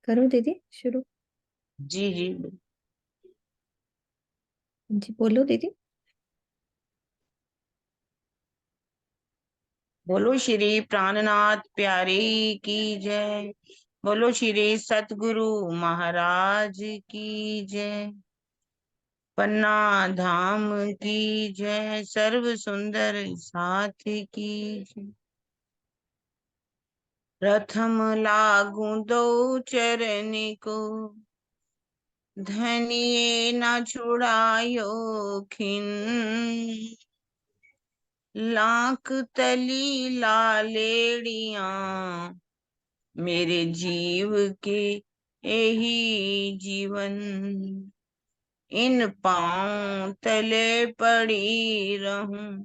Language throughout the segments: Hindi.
करो दीदी शुरू। जी जी। जी बोलो दीदी। बोलो श्री प्राणनाथ प्यारे की जय। बोलो श्री सतगुरु महाराज की जय। पन्ना धाम की जय। सर्व सुंदर साथ की जय। प्रथम लागू दो चरण को, धनिये न छुड़ायो खिन। लाख तली लालेड़िया, मेरे जीव के यही जीवन। इन पांव तले पड़ी रहूं,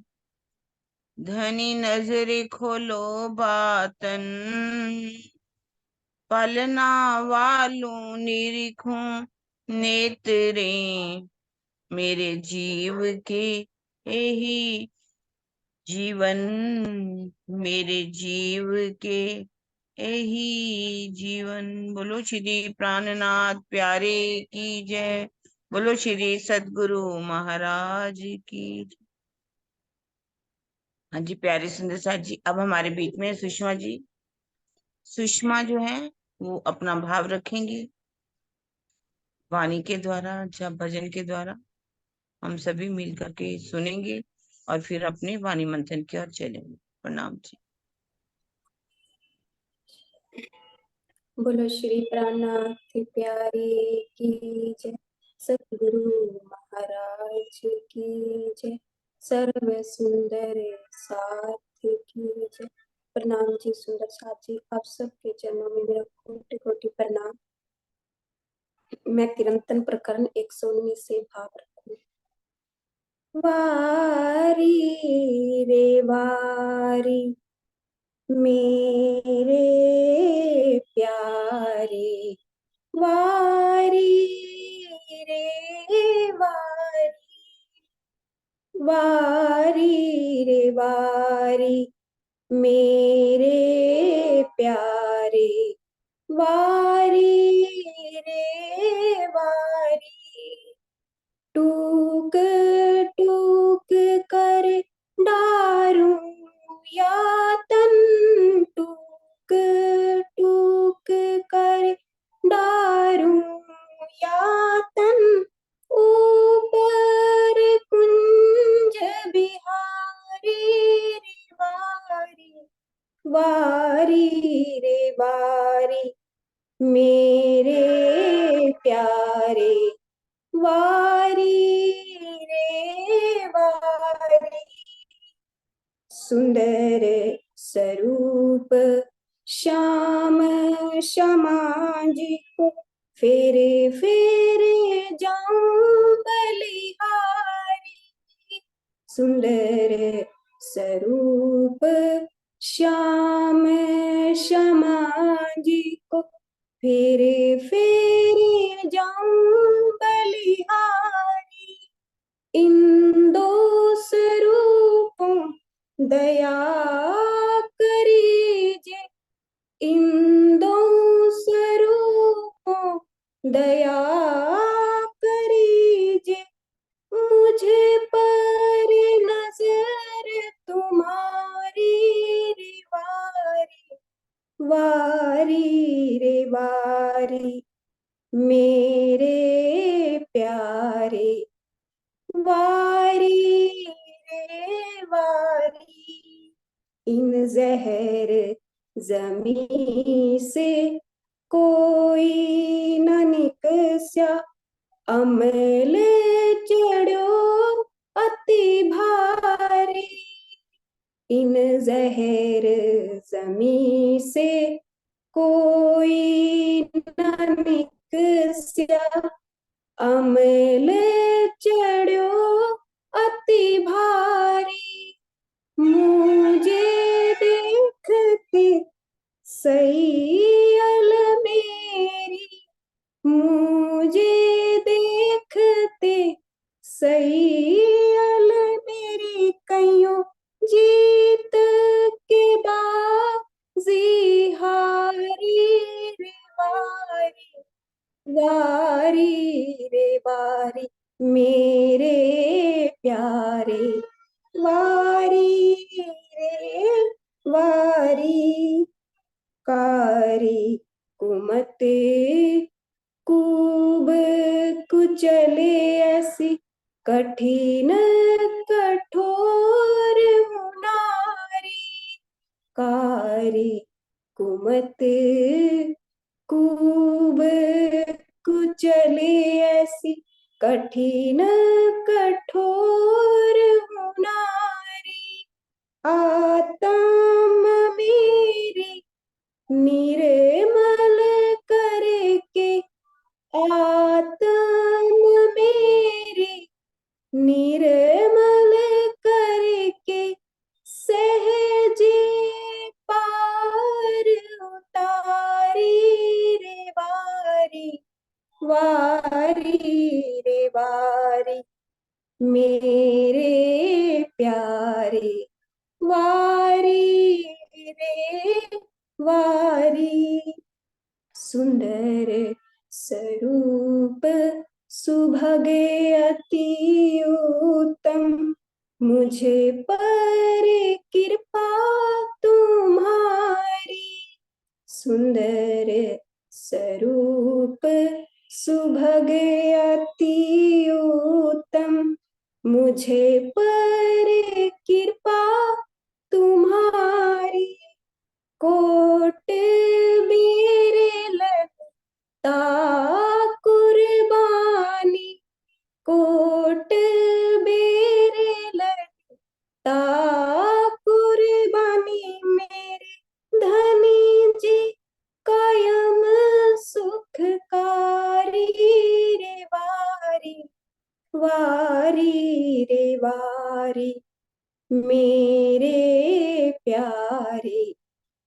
धनी नजर खोलो बातन। पलना वालों निरीखूं नेत्रे, मेरे जीव के यही जीवन। मेरे जीव के यही जीवन। बोलो श्री प्राणनाथ प्यारे की जय। बोलो श्री सतगुरु महाराज की जय। हाँ जी प्यारे सुंदर साथ जी, अब हमारे बीच में सुषमा जी। सुषमा जो है वो अपना भाव रखेंगी वाणी के द्वारा या भजन के द्वारा। हम सभी मिल करके सुनेंगे और फिर अपने वाणी मंथन की ओर चलेंगे। प्रणाम जी। बोलो श्री प्राणनाथ प्यारे की जय। सतगुरु महाराज की जय। सर्व सुंदर साथ की जय। प्रणाम जी सुंदर साथ जी, आप सबके चरणों में मेरा कोटि कोटि प्रणाम। मैं कीर्तन प्रकरण 119 से भाव रखूं। वारी रे वारी मेरे प्यारे, वारी रे वारी, वारी रे वारी मेरे प्यारे, वारी रे वारी। टूक टूक कर डारूं यातन, टूक टूक कर डारूं यातन। ऊपर कुंज बिहारी रे वारी, वारी रे वारी मेरे प्यारे, वारी रे वारी। सुंदर स्वरूप श्याम श्यामा जी को, फेरे फेरे जाऊं बलिहारी। सुंदर स्वरूप श्याम श्यामा जी को, फेरे फेरे जाऊं बलिहारी। इन दो स्वरूपों दया करीजे, इन दो स्वरूपों दया करीजे। मुझे पर नजर तुम्हारी रे वारी, वारी रे वारी मेरे प्यारे, वारी रे वारी। इन जहर जमी से कोई न निकस्या, अमल चढ़ो अति भारी। इन जहर जमी से कोई न निकस्या, अमल चढ़ो अति भारी। मुझे देखते सैयल मेरी, मुझे देखते सैयल मेरी। कईयों जीत के बाजी हारी रे वारी मेरे प्यारे, वारी रे वारी, कारी कुमते कूब कुचले ऐसी, कठिन कठोर मुनारी, कारी कुमत कूब कुचले ऐसी, कठिन कठोर मुनारी, आत्म मेरी निर्मल करके, आत्म मेरी निर्मल करके, सहजे पार उतारी रे वारी, वारी रे वारी मेरे प्यारे, वारी रे वारी, सुंदर स्वरूप सुभगे अति उत्तम, मुझे पर कृपा तुम्हारी, सुंदर स्वरूप सुभगे अति उत्तम, मुझे पर कृपा तुम्हारी, कोट मेरे लगता कुर्बानी, कोट मेरे लगता कुर्बानी, मेरे धनी जी कायम सुखकारी रे वारी, वारी रे वारी मेरे प्यारे,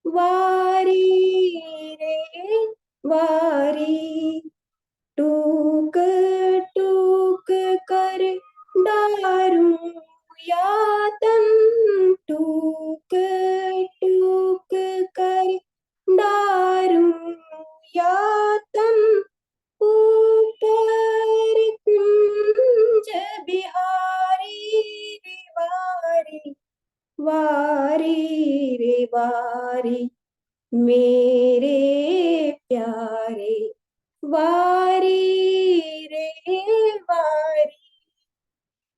वारी रे वारी, टूक टूक कर डारूं यातन, टूक टूक कर डारूं यातन, ऊपर कुंज बिहारी रे वारी, वारी रे वारी मेरे प्यारे, वारी रे वारी,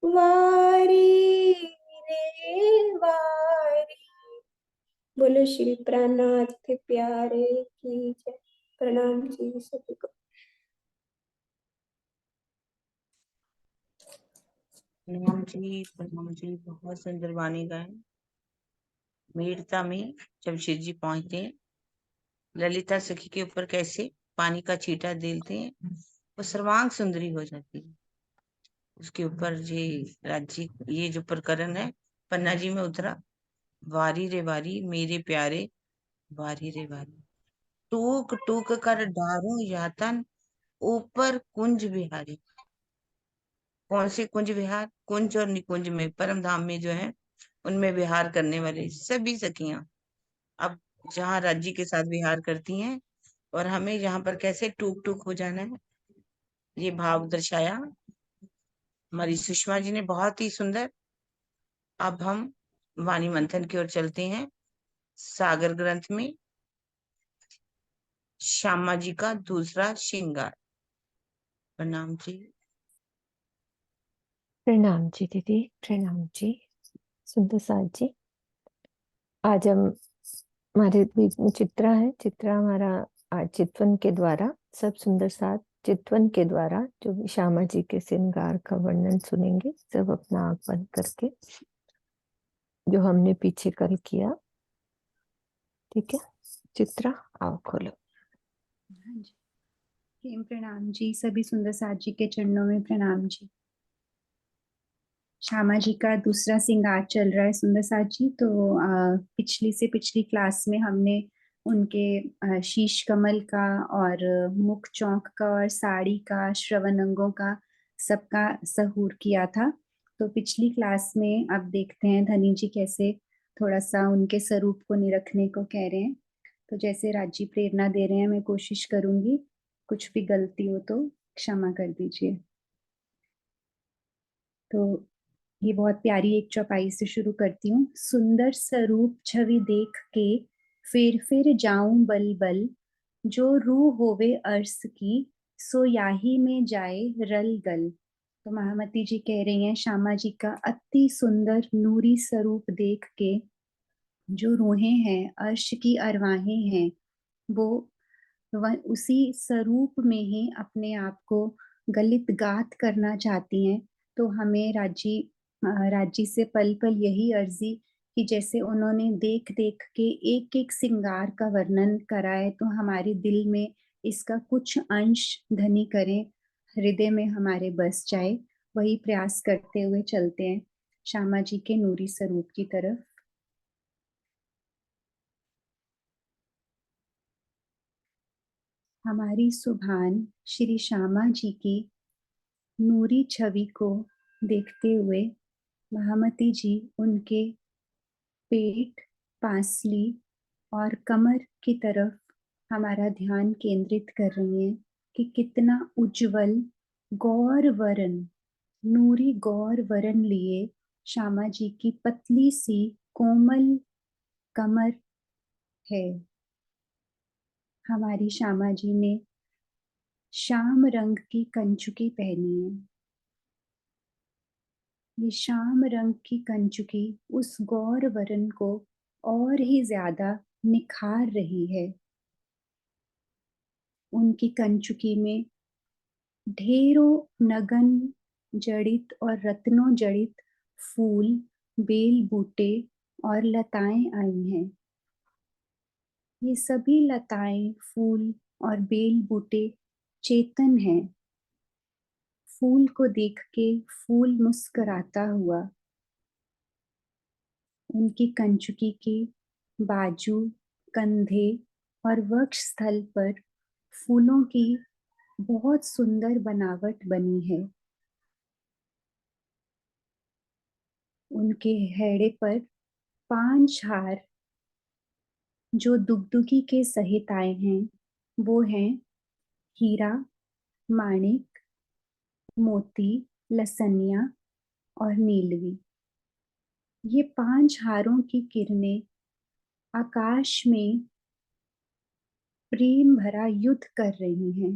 वारी रे वारी। बोलो श्री प्राणनाथ प्यारे की जय। प्रणाम जी सभी को। प्रणाम जी, बहुत सुंदर वाणी गाए। मीरता में जब शिव जी पहुंचते हैं, ललिता सखी के ऊपर कैसे पानी का छींटा देते हैं, वो सर्वांग सुंदरी हो जाती है। उसके ऊपर ये जो प्रकरण है पन्ना जी में उतरा, वारी रे वारी मेरे प्यारे, वारी रे वारी, टूक टूक कर डारूं यातन, ऊपर कुंज बिहारी। कौन से कुंज विहार? कुंज और निकुंज में, परम धाम में जो है उनमें विहार करने वाले सभी सखियां अब जहाँ राज्य के साथ विहार करती हैं, और हमें यहाँ पर कैसे टूक टूक हो जाना है, ये भाव दर्शाया हमारी सुषमा जी ने, बहुत ही सुंदर। अब हम वाणी मंथन की ओर चलते हैं। सागर ग्रंथ में श्यामा जी का दूसरा श्रृंगार। प्रणाम जी। प्रणाम जी दीदी, प्रणाम जी सुंदर साथ जी। आज हम हमारे बीच में चित्रा है। चित्रा हमारा आज चितवन के द्वारा, सब सुंदर साथ चितवन के द्वारा जो श्यामा जी के श्रृंगार का वर्णन सुनेंगे, सब अपना आंख बंद करके, जो हमने पीछे कल किया। ठीक है चित्रा, आओ खोलो। हाँ जी, प्रेम प्रणाम जी, सभी सुंदर साथ जी के चरणों में प्रणाम जी। श्यामा जी का दूसरा श्रृंगार चल रहा है सुंदर साथ जी। तो पिछली से पिछली क्लास में हमने उनके शीश कमल का और मुख चौंक का और साड़ी का, श्रवण अंगों का, सबका सहूर किया था। तो पिछली क्लास में अब देखते हैं धनी जी कैसे थोड़ा सा उनके स्वरूप को निरखने को कह रहे हैं। तो जैसे राजी प्रेरणा दे रहे हैं, मैं कोशिश करूंगी, कुछ भी गलती हो तो क्षमा कर दीजिए। तो ये बहुत प्यारी एक चौपाई से शुरू करती हूँ। सुंदर स्वरूप छवि देख के फिर जाऊं बल बल, जो रूह होवे अर्श की, सो याही में जाए रल गल। तो महामती जी कह रही हैं श्यामा जी का अति सुंदर नूरी स्वरूप देख के जो रूहें हैं, अर्श की अरवाहें हैं, वो उसी स्वरूप में ही अपने आप को गलित गात करना चाहती हैं। तो हमें राजी से पल पल यही अर्जी कि जैसे उन्होंने देख देख के एक एक श्रृंगार का वर्णन करा है, तो हमारे दिल में इसका कुछ अंश धनी करें, हृदय में हमारे बस जाए। वही प्रयास करते हुए चलते हैं श्यामा जी के नूरी स्वरूप की तरफ। हमारी सुभान श्री श्यामा जी की नूरी छवि को देखते हुए महामती जी उनके पेट, पासली और कमर की तरफ हमारा ध्यान केंद्रित कर रही हैं कि कितना उज्जवल गौर वरण, नूरी गौर वरण लिए श्यामा जी की पतली सी कोमल कमर है। हमारी श्यामा जी ने श्याम रंग की कंचुकी पहनी है। ये श्याम रंग की कंचुकी उस गौर वरण को और ही ज्यादा निखार रही है। उनकी कंचुकी में ढेरों नगन जड़ित और रत्नों जड़ित फूल, बेल बूटे और लताएं आई हैं। ये सभी लताएं, फूल और बेल बूटे चेतन हैं। फूल को देख के फूल मुस्कुराता हुआ उनकी कंचुकी के बाजू, कंधे और वक्ष स्थल पर फूलों की बहुत सुंदर बनावट बनी है। उनके हैड़े पर 5 हार जो दुगदुगी के सहित आए हैं, वो हैं हीरा, माणिक, मोती, लसनिया और नीलवी। ये 5 हारों की किरणें आकाश में प्रेम भरा युद्ध कर रही हैं।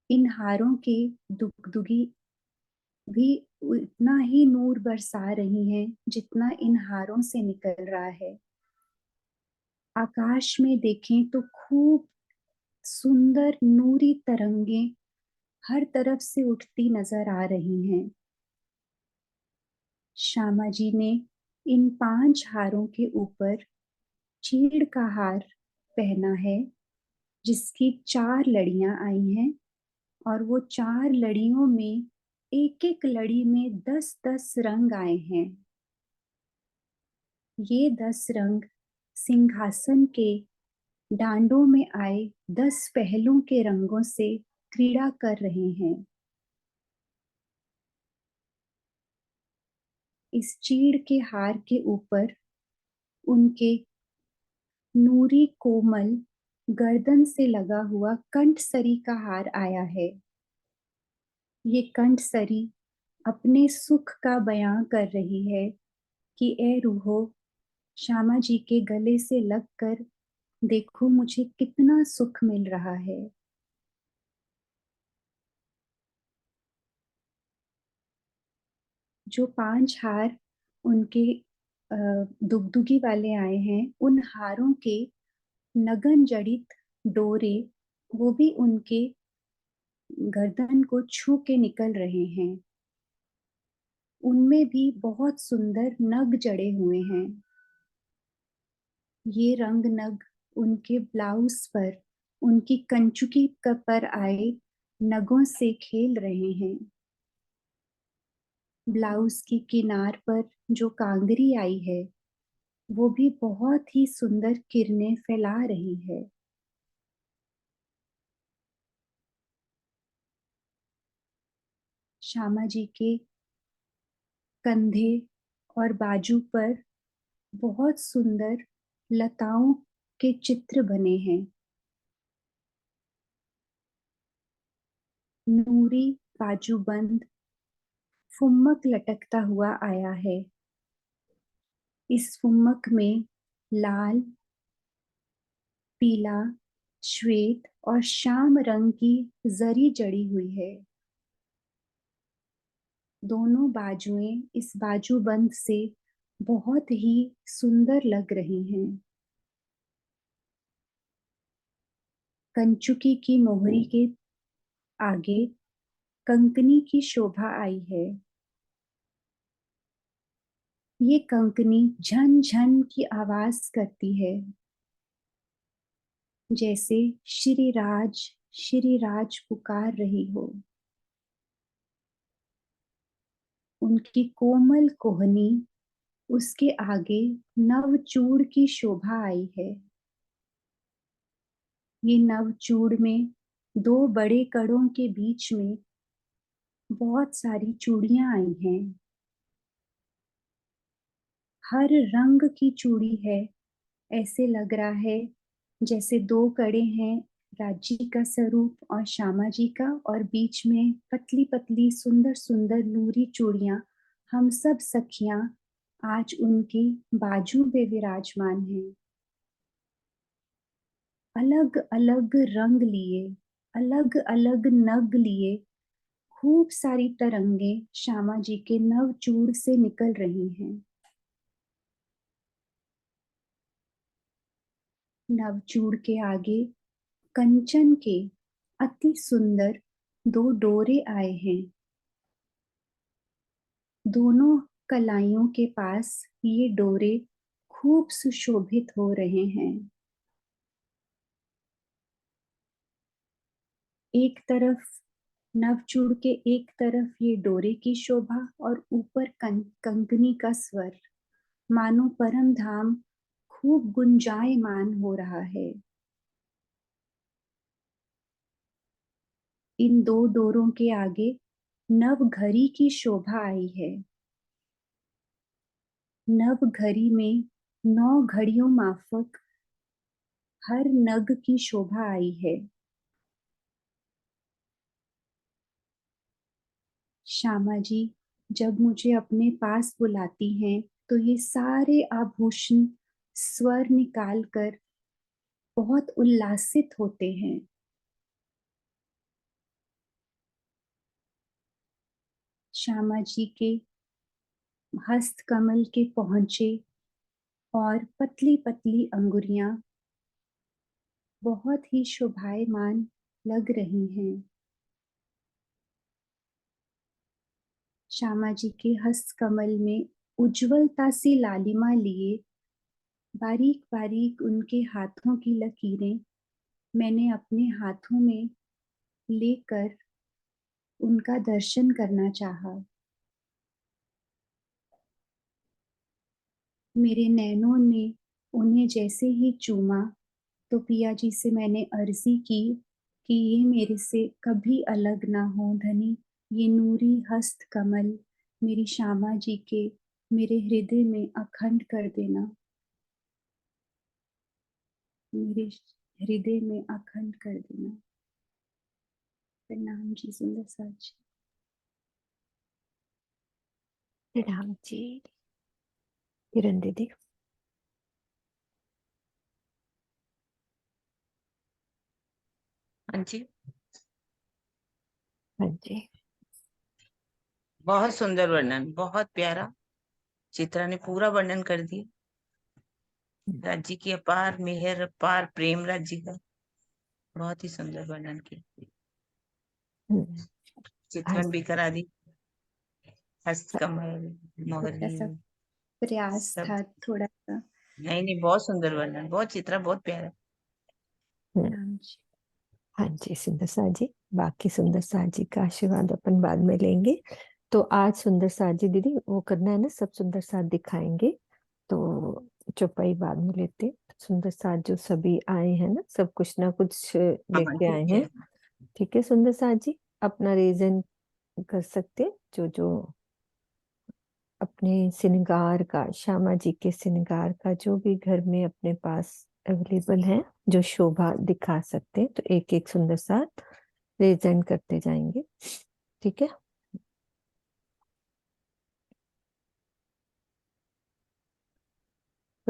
इन हारों के दुगदुगी भी उतना ही नूर बरसा रही हैं जितना इन हारों से निकल रहा है। आकाश में देखें तो खूब सुंदर नूरी तरंगे हर तरफ से उठती नजर आ रही हैं। श्यामा जी ने इन 5 हारों के ऊपर चीड़ का हार पहना है, जिसकी 4 लड़ियां आई हैं और वो 4 लड़ियों में एक एक लड़ी में 10-10 रंग आए हैं। ये 10 रंग सिंहासन के डांडों में आए 10 पहलों के रंगों से क्रीड़ा कर रहे हैं। इस चीड़ के हार के ऊपर उनके नूरी कोमल गर्दन से लगा हुआ कंठसरी का हार आया है। ये कंठसरी अपने सुख का बयां कर रही है कि ए रूहो, श्यामा जी के गले से लगकर देखो मुझे कितना सुख मिल रहा है। जो 5 हार उनके दुगदुगी वाले आए हैं, उन हारों के नगन जड़ित डोरे वो भी उनके गर्दन को छू के निकल रहे हैं। उनमें भी बहुत सुंदर नग जड़े हुए हैं। ये रंग नग उनके ब्लाउज पर, उनकी कंचुकी पर आए नगों से खेल रहे हैं। ब्लाउज की किनार पर जो कांगरी आई है, वो भी बहुत ही सुंदर किरणें फैला रही है। श्यामा जी के कंधे और बाजू पर बहुत सुंदर लताओं के चित्र बने हैं। नूरी बाजूबंद फुम्मक लटकता हुआ आया है। इस फुम्मक में लाल, पीला, श्वेत और श्याम रंग की जरी जड़ी हुई है। दोनों बाजुएं इस बाजूबंद से बहुत ही सुंदर लग रही हैं। कंचुकी की मोहरी के आगे कंकनी की शोभा आई है। ये कंकनी झन झन की आवाज करती है, जैसे श्री राज पुकार रही हो। उनकी कोमल कोहनी, उसके आगे नवचूड़ की शोभा आई है। ये नवचूड़ में दो बड़े कड़ों के बीच में बहुत सारी चूड़ियां आई हैं। हर रंग की चूड़ी है। ऐसे लग रहा है जैसे दो कड़े हैं, राज्य का स्वरूप और श्यामा जी का, और बीच में पतली पतली सुंदर सुंदर नूरी चूड़ियां। हम सब सखियां आज उनकी बाजू पे विराजमान हैं। अलग अलग रंग लिए, अलग अलग नग लिए, खूब सारी तरंगे श्यामा जी के नवचूड़ से निकल रही हैं। नवचूड़ के आगे कंचन के अति सुंदर दो डोरे आए हैं। दोनों कलाइयों के पास ये डोरे खूब सुशोभित हो रहे हैं। एक तरफ नवचूड़ के एक तरफ ये डोरे की शोभा और ऊपर कंकनी का स्वर, मानो परम धाम खूब गुंजायमान हो रहा है। इन दो डोरों के आगे नव घड़ी की शोभा आई है। नव घड़ी में 9 घड़ियों माफक हर नग की शोभा आई है। श्यामा जी जब मुझे अपने पास बुलाती हैं तो ये सारे आभूषण स्वर निकालकर बहुत उल्लासित होते हैं। श्यामा जी के हस्त कमल के पहुंचे और पतली पतली अंगुरियां बहुत ही शोभायमान लग रही हैं। श्यामा जी के हस्त कमल में उज्ज्वलता सी लालिमा लिए बारीक बारीक उनके हाथों की लकीरें मैंने अपने हाथों में लेकर उनका दर्शन करना चाहा। मेरे नैनों ने उन्हें जैसे ही चूमा तो पिया जी से मैंने अर्जी की कि ये मेरे से कभी अलग ना हो धनी। ये नूरी हस्त कमल मेरी श्यामा जी के मेरे हृदय में अखंड कर देना, मेरे हृदय में अखंड कर देना। प्रणाम जी सुंदर साथ जी। प्रणाम जी किरण दीदी। हाँ जी, हाँ जी। बहुत सुंदर वर्णन, बहुत प्यारा। चित्रा ने पूरा वर्णन कर दिया। राज्य की अपार मेहर, अपार प्रेम राज्य का। बहुत ही सुंदर वर्णन किया। हम्म, चित्रण भी करा दी। हस्त कमल, थोड़ा मोहरी, सा प्रयास सब। था थोड़ा सा। नहीं नहीं, बहुत सुंदर वर्णन, बहुत चित्रा, बहुत प्यारा। प्रणाम जी। हाँ जी सुंदर साथ जी। बाकी सुंदर साथ जी का आशीर्वाद अपन बाद में लेंगे। तो आज सुंदर साथ जी दीदी वो करना है ना, सब सुंदर साथ दिखाएंगे, तो चौपाई बाद में लेते। सुंदर साथ जो सभी आए हैं ना, सब कुछ ना कुछ हाँ लेके आए ठीक हैं। है। ठीक है सुंदर साथ जी, अपना रीजन कर सकते हैं। जो जो अपने श्रृंगार का, श्यामा जी के श्रृंगार का जो भी घर में अपने पास अवेलेबल है, जो शोभा दिखा सकते हैं, तो एक एक सुंदर साथ प्रेजेंट करते जाएंगे। ठीक है।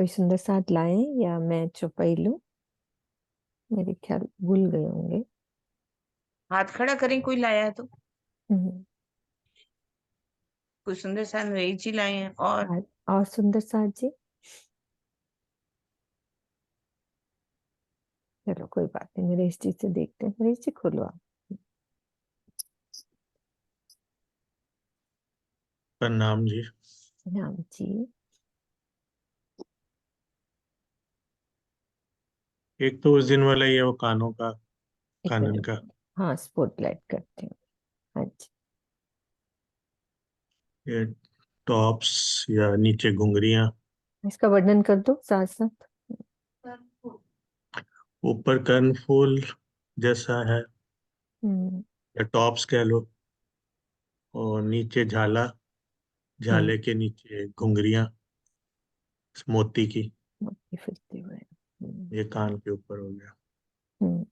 कोई सुंदर साथ लाए या मैं चौपाई लूं? मेरे ख्याल भूल गए होंगे। हाथ खड़ा करें कोई लाया है तो। हम्म, कोई सुंदर सा नरेश जी लाए हैं और और सुंदर साथ जी, चलो कोई बात नहीं, नरेश जी से देखते हैं। नरेश जी खोलो आप। प्रणाम जी। नाम जी। एक तो उस दिन वाला ही है, वो कानों का, एक कानन मिनट, का। हाँ स्पॉटलाइट करते हैं। हाँ जी। ये टॉप्स या नीचे घुंघरियां, इसका वर्णन कर दो साथ साथ। ऊपर कर्णफूल जैसा है हम्म। या टॉप्स कह लो, और नीचे झाला, हम्म, झाले के नीचे घुंघरियां मोती की। मोती फिरते हुए। ये कान के ऊपर हो गया। हम्म,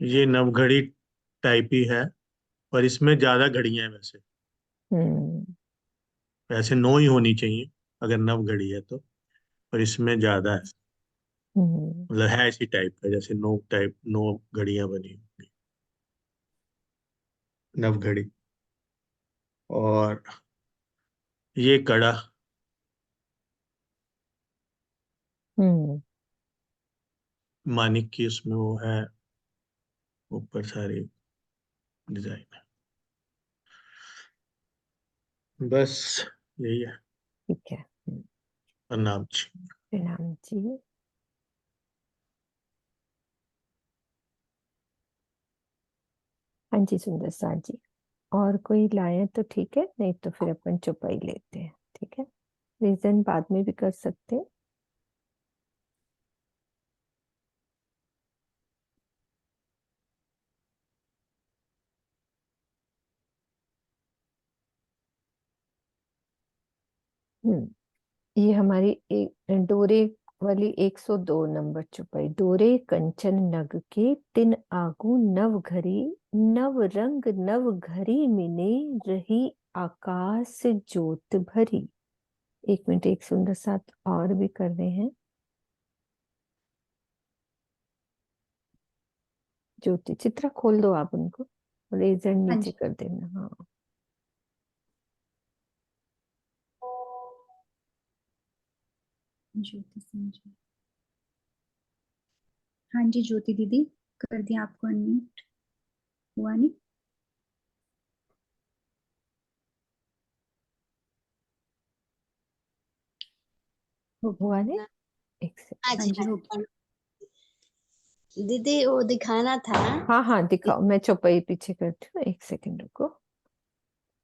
ये नवघड़ी टाइप ही है, पर इसमें ज्यादा घड़ियां हैं वैसे। हम्म, वैसे 9 ही होनी चाहिए अगर नवघड़ी है तो, पर इसमें ज्यादा है। हम्म, मतलब है इसी टाइप का, जैसे 9 टाइप, 9 घड़ियां बनी होंगी नवघड़ी। और ये कड़ा, हम्म, मानिक की उसमें वो है, ऊपर सारी डिजाइन है। बस यही है। ठीक है। प्रणाम जी। प्रणाम जी। हाँ जी सुंदर साथ जी, और कोई लाए तो ठीक है, नहीं तो फिर अपन चुपाई लेते हैं। ठीक है, रीजन बाद में भी कर सकते हैं। ये हमारी एक डोरे वाली 102 नंबर चुपाई। डोरे कंचन नग के तिन आगू नव घरी, नव रंग नव घरी मिने रही आकाश ज्योत भरी। 1 मिनट, एक सुंदर साथ और भी कर रहे हैं। ज्योति चित्रा खोल दो आप उनको, रेजर हाँ नीचे जी। कर देना। हाँ ज्योति सिंह जी। हाँ जी ज्योति दीदी, कर दिया आपको अनम्यूट। हुआ नहीं? हुआ नहीं, एक से। हाँ आज जी हो गया। दीदी वो दिखाना था। हाँ हाँ दिखाओ, मैं चौपाई पीछे करती हूँ, 1 सेकंड रुको।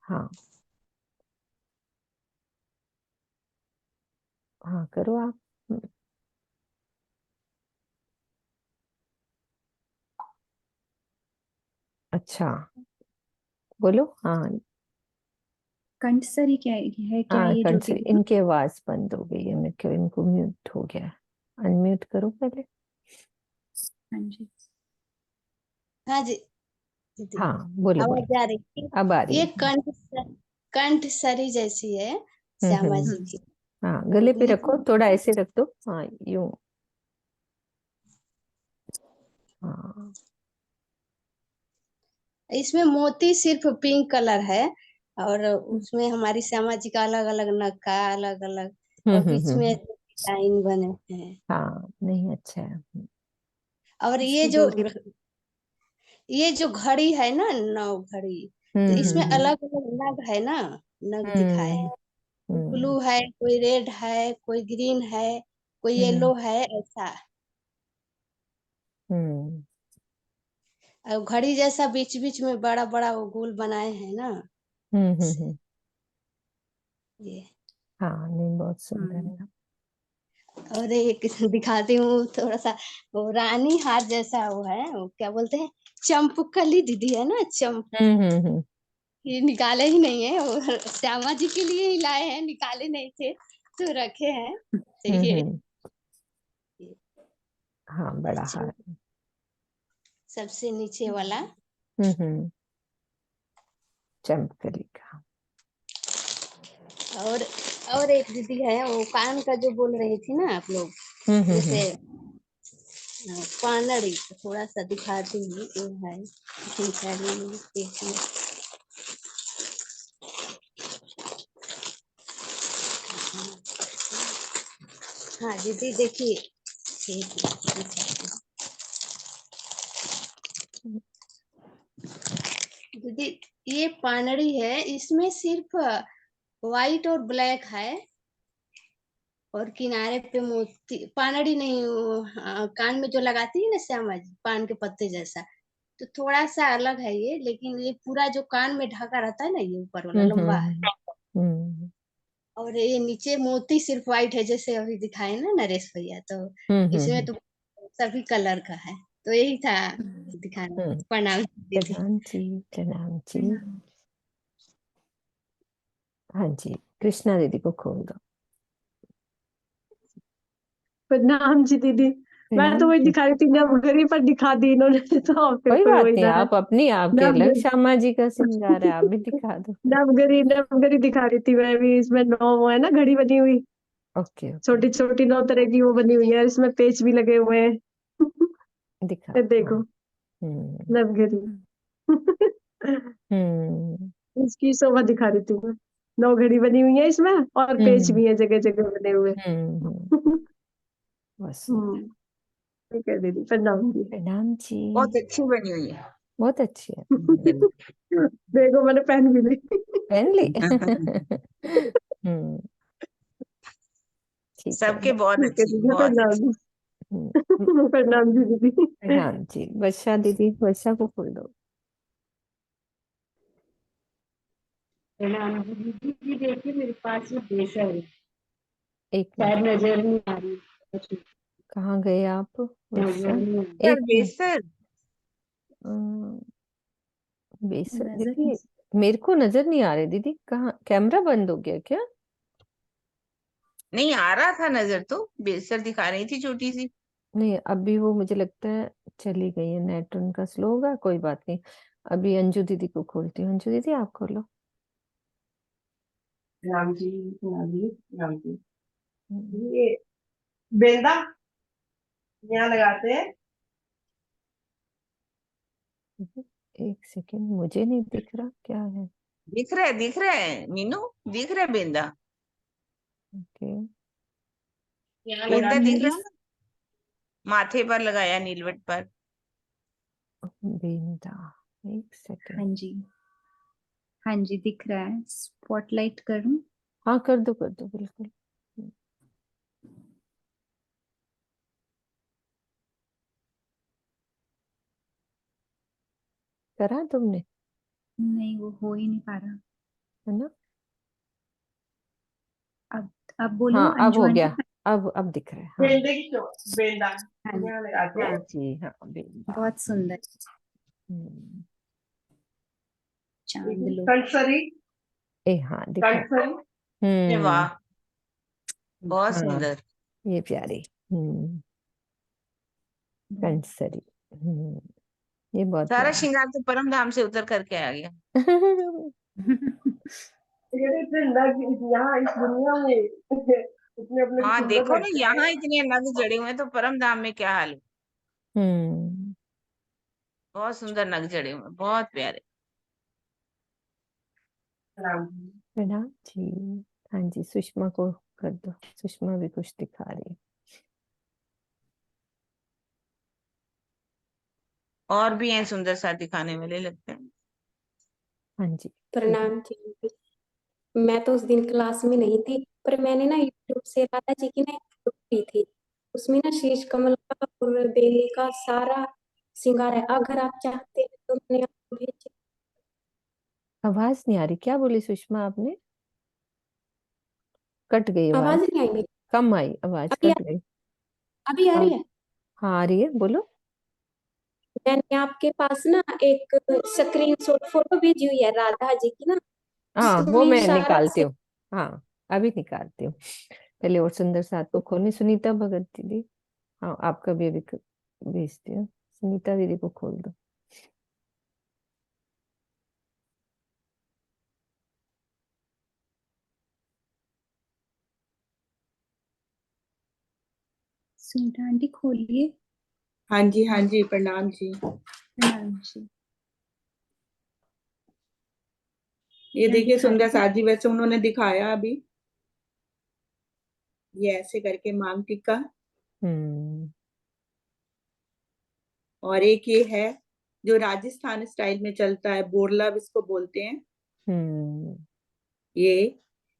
हाँ हाँ करो आप। अच्छा बोलो। हाँ कंठसरी क्या है क्या हाँ ये ज्योति कंसरी, दीदी? इनकी आवाज बंद हो गई है, मैं क्यों, इनको म्यूट हो गया। अनम्यूट करो पहले। हाँ जी। हाँ जी दीदी, हाँ बोलो आवाज बोलो, आ रही थी। अब आ रही ये है। कंठ सरी जैसी है श्यामा जी हम्म। की। हाँ गले पे रखो, नीचे थोड़ा ऐसे रख दो। हाँ यूं। हाँ इसमें मोती सिर्फ पिंक कलर है, और उसमें हमारी श्यामा जी का अलग अलग नग का अलग अलग, और बीच में डिजाइन बने हैं। हाँ नहीं अच्छा है। और इसकी डोरी। ये जो घड़ी है ना, नौ घड़ी, तो इसमें अलग अलग नग है ना, नग दिखाए हैं। कोई हम्म ब्लू है, कोई रेड है, कोई ग्रीन है, कोई हम्म येलो है, ऐसा। हम्म और घड़ी जैसा बीच बीच में बड़ा बड़ा वो गोल बनाए हैं ना, से हम्म। ये। हाँ नहीं बहुत सुंदर हम्म। है। और एक दिखाती हूँ थोड़ा सा, वो रानी हार जैसा वो है, वो क्या बोलते हैं, चंपकली दीदी है ना, हम्म। ये निकाले ही नहीं है, वो श्यामा जी के लिए ही लाए हैं, निकाले नहीं थे तो रखे हैं। तो हम्म। ये हाँ बड़ा हार। सबसे नीचे वाला चमकली का। और एक दीदी है, वो कान का जो बोल रही थी ना आप लोग, जैसे पानड़ी, थोड़ा सा दिखाती हूँ। ये है, ठीक है, एक मिनट। हाँ दीदी देखिए, दीदी ये पानड़ी है, इसमें सिर्फ व्हाइट और ब्लैक है, और किनारे पे मोती, पानड़ी नहीं, वो, कान में जो लगाती है ना श्यामा जी, पान के पत्ते जैसा, तो थोड़ा सा अलग है ये, लेकिन ये पूरा जो कान में ढका रहता है ना, ये ऊपर वाला लंबा है, और ये नीचे मोती सिर्फ व्हाइट है, जैसे अभी दिखाए ना नरेश भैया, तो इसमें तो सभी कलर का है। तो यही था दिखाना। प्रणाम दीदी। प्रणाम जी, प्रणाम जी। हाँ जी, कृष्णा दीदी को खोल दो। प्रणाम जी दीदी। मैं तो प्रणाम वही जी। दिखा रही थी, नवघड़ी पर दिखा दी इन्होंने, तो फिर कोई कोई बात वही नहीं, ना है। आप अपनी आपके अलग नवघड़ी श्यामा जी का श्रृंगार है, आप भी दिखा दो। नवघड़ी दिखा रही थी मैं भी। इसमें 9 वो है ना घड़ी बनी हुई, ओके ओके, छोटी छोटी 9 तरह की वो बनी हुई है, इसमें पेच भी लगे हुए हैं। दिखा। ये देखो हम्म नवघड़ी। हम्म इसकी शोभा दिखा रही थी मैं। 9 घड़ी बनी हुई है इसमें, और पेच हम्म भी है जगह जगह बने हुए। बस। ठीक है दीदी, प्रणाम जी। प्रणाम जी। बहुत अच्छी बनी हुई है। बहुत अच्छी है। देखो मैंने पहन भी ली। पहन ली। ठीक है। सबके बहुत ठीक है अच्छी, दीदी, बहुत प्रणाम अच्छी। जी। प्रणाम जी दीदी। प्रणाम जी। वर्षा दीदी, वर्षा को खोल दो। प्रणाम जी। दीदी देखिए मेरे पास ये बेसर है, एक शायद मिनट, नजर नहीं आ रही। कहाँ गए आप वर्षा? नजर नहीं आ रही। सर एक मिनट। बेसर, बेसर नजर दीदी, मेरे को नजर नहीं आ रहे दीदी। कहाँ, कैमरा बंद हो गया क्या? नहीं आ रहा था नजर, तो बेसर दिखा रही थी छोटी सी। नहीं, अभी वो मुझे लगता है चली गई है, नेट उनका स्लो होगा, कोई बात नहीं। अभी अंजू दीदी को खोलती हूँ। अंजू दीदी आप खोलो। राम जी, राम जी, राम जी। हम्म, ये बेंदा यहाँ लगाते हैं। एक सेकेंड, मुझे नहीं दिख रहा क्या है। दिख रहा है मीनू, दिख रहा है बेंदा। ओके, यहाँ बेंदा लगाते दिख रहा हैं। है ना? माथे पर लगाया, नीलवट पर। बेंदा, एक सेकेंड। हाँ जी, हाँ जी, दिख रहा है। स्पॉटलाइट करूं? हाँ कर दो बिल्कुल। करा तुमने? नहीं, वो हो ही नहीं पा रहा। है ना? अब बोलो हाँ अब अंजू हो आंटी। गया, अब दिख रहा है। हाँ बेंदे की बेंदा हाँ जी, यहाँ लगाते हैं। हाँ जी, हाँ बेंदा। बहुत सुंदर। हम्म, चांद लो। कंसरी, हाँ दिखा। कंसरी। अरे हम्म, वाह, बहुत हाँ सुंदर। ये प्यारी। कंसरी। ये बहुत सारा प्यारा। श्रृंगार तो परम धाम से उतर करके आ गया। ये बेंदा यहाँ इस दुनिया में इतने अपने को हाँ सुंदर देखो ना, लगते यहाँ हैं। इतने नग जड़े हुए हैं, तो परम धाम में क्या हाल है। हम्म बहुत सुंदर नग जड़े हुए हैं, बहुत प्यारे। राम जी। प्रणाम जी। हाँ जी, सुषमा को कर दो। सुषमा भी कुछ दिखा रही है। और भी हैं सुंदर सा दिखाने वाले, लगते हैं। हाँ जी। प्रणाम जी। मैं तो उस दिन क्लास में नहीं थी, पर मैंने ना यूट्यूब से राधा जी की ना एक वीडियो ली थी। उसमें ना शीश कमल का और बेली का सारा श्रृंगार है। अगर आप चाहते हैं तो मैंने आपको भेज। आवाज नहीं आ रही, क्या बोली सुषमा आपने? कट गई आवाज, आवाज नहीं आई मेरी? कम आई आवाज, अभी कट गई। अभी आ हाँ रही है? हाँ आ रही है, बोलो। मैंने आपके पास ना एक स्क्रीनशॉट फोटो भेजी हुई है राधा जी की ना, हाँ वो उसमें मैं सारा निकालती हूँ। हाँ अभी निकालती हूँ। पहले और सुंदर साथ को खोलनी। सुनीता भगत दीदी, हाँ आपका भी अभी भेजती हूँ। सुनीता दीदी को खोल दो। सुनीता आंटी खोलिए। हाँ जी, प्रणाम जी। प्रणाम जी। ये क्या देखिए दिखा सुंदर रही थी? साथ जी, वैसे उन्होंने दिखाया अभी, ये ऐसे करके मांग टिक्का, हम्म और एक ये है जो राजस्थान स्टाइल में चलता है, बोरला इसको बोलते हैं। हम्म ये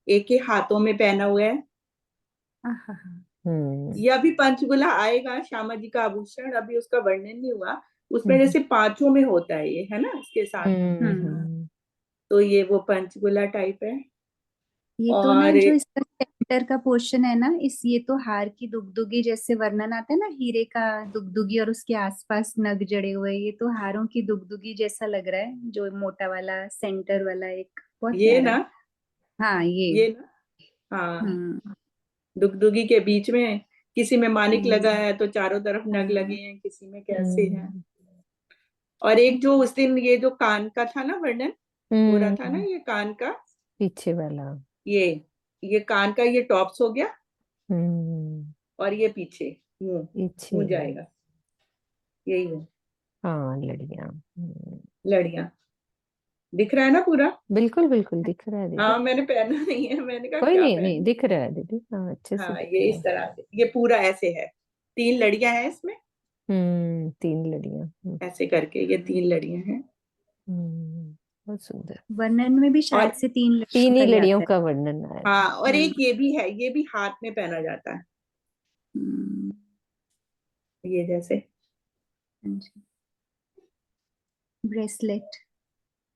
एक ही हाथों में पहना हुआ है। आहा। हम्म ये अभी पंचगुला आएगा, श्यामा जी का आभूषण, अभी उसका वर्णन नहीं हुआ। उसमें हम्म जैसे पांचों में होता है ये, है ना, इसके साथ। हम्म। तो ये वो पंचगुला टाइप है। ये तो ना और जो इसका सेंटर का पोर्शन है ना, इस ये तो हार की दुगदुगी जैसे वर्णन आता है ना, हीरे का दुगदुगी और उसके आसपास नग जड़े हुए, ये तो हारों की दुगदुगी जैसा लग रहा है, जो मोटा वाला सेंटर वाला एक बहुत ये प्यारा। ना, हाँ ये ना, हाँ, हम्म दुगदुगी के बीच में किसी में मानिक लगा हम्म है तो चारों तरफ नग लगे हैं, किसी में कैसे है। हम्म और एक जो उस दिन ये जो कान का था ना वर्णन हो रहा था ना, हम्म, ये कान का, पीछे वाला। ये ये कान का ये टॉप्स हो गया, हम्म और ये पीछे मुंह, पीछे मुंह है। जाएगा, यही है। हाँ, लड़ियां। लड़ियां दिख रहा है ना पूरा। बिल्कुल बिल्कुल दिख रहा है दीदी। हाँ, मैंने पहना नहीं है, मैंने कहा कोई क्या नहीं, नहीं पहनूं। दिख रहा है दीदी, हाँ अच्छे से हाँ, दिख ये रहा इस है। तरह से, ये पूरा ऐसे है, 3 लड़ियां हैं इसमें, 3 लड़ियां। ऐसे करके ये 3 लड़ियां हैं। बहुत सुंदर। वर्णन में भी शायद और से 3 लड़कियों 3 का ही ही लड़ियों आता है। का वर्णन आया था। हाँ, और एक हम्म ये भी है, ये भी हाथ में पहना जाता है, हम्म, ये जैसे। हाँ जी। ब्रेसलेट।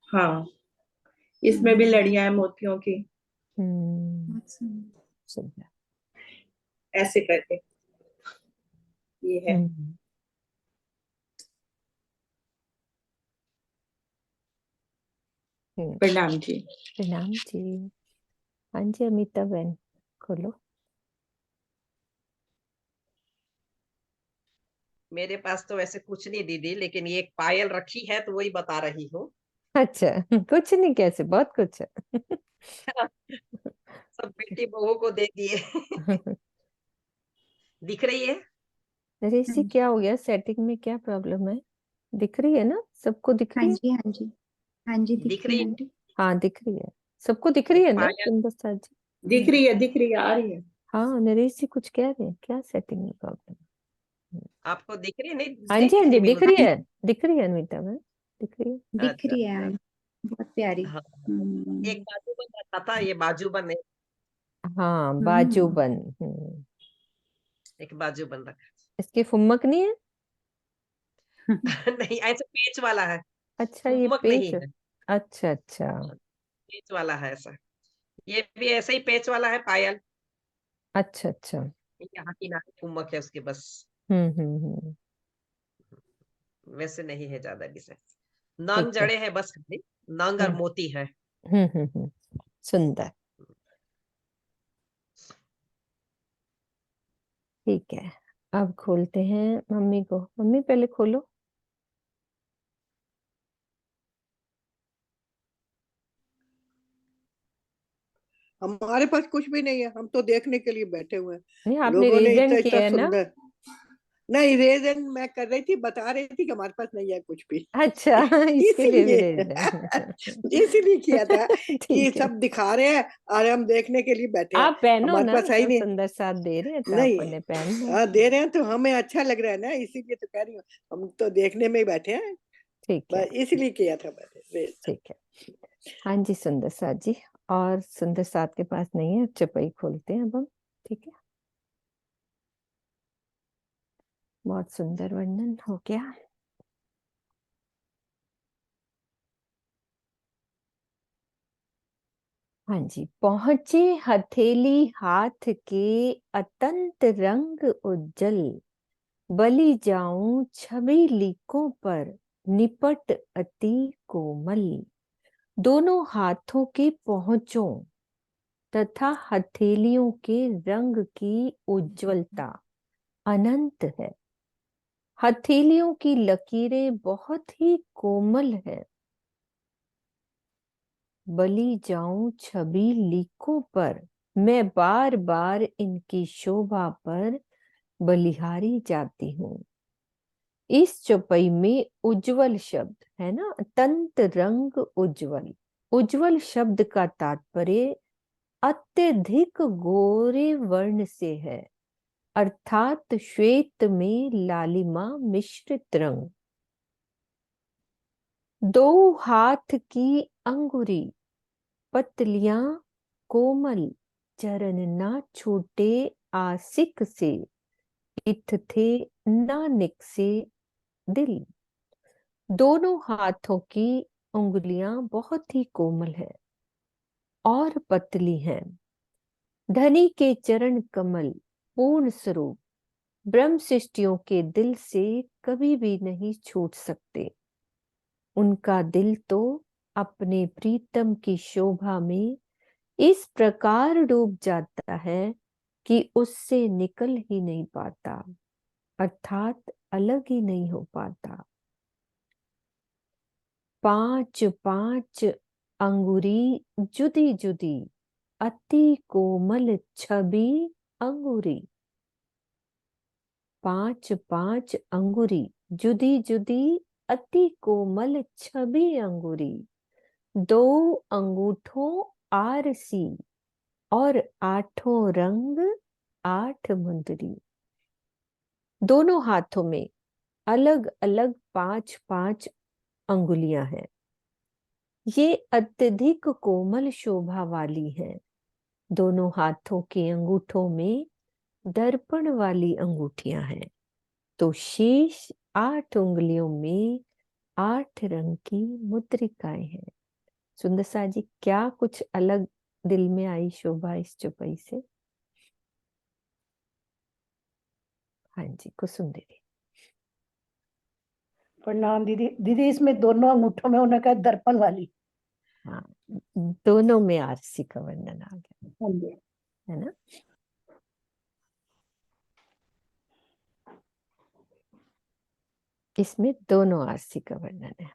हाँ, इसमें भी लड़ियां हैं मोतियों की, हम्म बहुत सुंदर। सुंदर। ऐसे करके ये है। हम्म हम्म, प्रणाम जी। प्रणाम जी। हाँ जी, अमिता बहन खोलो। मेरे पास तो वैसे कुछ नहीं दीदी, लेकिन ये एक पायल रखी है तो वही बता रही हूँ। अच्छा, कुछ नहीं, कैसे बहुत कुछ है। सब बेटी बहू को दे दिए। दिख रही है? नरेश हाँ जी, जी क्या हो गया? सेटिंग में क्या प्रॉब्लम है? दिख रही है ना? सबको दिख हाँ रही है? जी हाँ जी हाँ जी, दिख दिखती रही है है? आंटी। हाँ दिख रही है। सबको दिख रही एक है ना पायल सुंदर साथ जी? दिख रही है, दिख रही है, आ रही है। हाँ, नरेश जी कुछ कह रहे हैं, क्या सेटिंग में प्रॉब्लम? आपको दिख रही है? नहीं हाँ दिख जी, हाँ रही जी थी दिख मुझे। रही है। दिख रही है अनविता मैम, दिख रही है। दिख अच्छा रही है अच्छा। आंटी, बहुत प्यारी। हाँ, हम्म एक बाजूबंद रखा था, ये बाजूबंद है। हाँ, हम्म बाजूबंद। एक बाजूबंद रखा। इसकी फुम्मक नहीं है? नहीं, ऐसा पेच वाला है। अच्छा, ये चुम्बक नहीं पेच। है। अच्छा अच्छा। पेच वाला है ऐसा। ये भी ऐसा ही पेच वाला है पायल। अच्छा अच्छा। यहाँ की ना चुम्बक है उसके बस। हम्म। वैसे नहीं है ज्यादा विषय। नंग ठीक है। जड़े हैं बस खाली। नंग और हम्म मोती है। हम्म। सुंदर। ठीक है, अब खोलते हैं मम्मी को। मम्मी पहले खोलो। हमारे पास कुछ भी नहीं है, हम तो देखने के लिए बैठे हुए हैं। नहीं, आपने लोगों ने रेज इतना हैंड इतना किया है ना? सुंदर, नहीं रेजन मैं कर रही थी, बता रही थी कि हमारे पास नहीं है कुछ भी। अच्छा, इसके लिए भी इसीलिए रेज है। इसीलिए किया था कि ठीक है, सब दिखा रहे हैं और हम देखने के लिए बैठे हैं। आप पहनो हमारे ना, पास है ही सब नहीं। सुंदर साथ दे रहे हैं तो नहीं, आपने पहन लो। हाँ दे रहे हैं तो हमें अच्छा लग रहा है ना, इसीलिए तो कह रही हूँ। हम तो देखने में ही बैठे हैं, ठीक है, बस इसलिए किया था मैंने रेज। ठीक है। हाँ जी सुंदर साथ जी, और सुंदर साथ के पास नहीं है, चपाई खोलते हैं अब हम। ठीक है, बहुत सुंदर वर्णन हो गया। हाँ जी। पहुंचे हथेली हाथ के, अतंत रंग उज्जल, बलि जाऊं छवि लीकों पर, निपट अति कोमल। दोनों हाथों के पहुंचों तथा हथेलियों के रंग की उज्ज्वलता अनंत है। हथेलियों की लकीरें बहुत ही कोमल है। बलि जाऊं छवि लीकों पर, मैं बार बार इनकी शोभा पर बलिहारी जाती हूँ। इस चौपाई में उज्जवल शब्द है ना, तंत रंग उज्जवल। उज्जवल शब्द का तात्पर्य अत्यधिक गोरे वर्ण से है, अर्थात श्वेत में लालिमा मिश्रित रंग। दो हाथ की अंगुरी, पतलियां कोमल, चरण ना छूटे आसिक से, इत थे नानिक से दिल। दोनों हाथों की उंगलियां बहुत ही कोमल है और पतली हैं। धनी के चरण कमल पूर्ण स्वरूप ब्रह्म सृष्टियों के दिल से कभी भी नहीं छूट सकते। उनका दिल तो अपने प्रीतम की शोभा में इस प्रकार डूब जाता है कि उससे निकल ही नहीं पाता, अर्थात अलग ही नहीं हो पाता। पांच पांच अंगुरी जुदी जुदी, अति कोमल छवि अंगुरी। पांच पांच अंगुरी जुदी जुदी, अति कोमल छवि अंगुरी। दो अंगूठों आरसी और आठों रंग आठ मुंदरी। दोनों हाथों में अलग अलग पांच पांच अंगुलियां हैं। ये अत्यधिक कोमल शोभा वाली हैं। दोनों हाथों के अंगूठों में दर्पण वाली अंगूठियां हैं। तो शेष 8 उंगलियों में 8 रंग की मुद्रिकाएं हैं। सुंदर सा जी, क्या कुछ अलग दिल में आई शोभा इस चौपाई से? हाँ जी, कुसुम दीदी। प्रणाम दीदी। दीदी इसमें दोनों अंगूठों में उन्होंने कहा दर्पण वाली। हाँ, दोनों में आरसी का वर्णन आ गया, हाँ जी। है ना। इसमें दोनों आरसी का वर्णन है।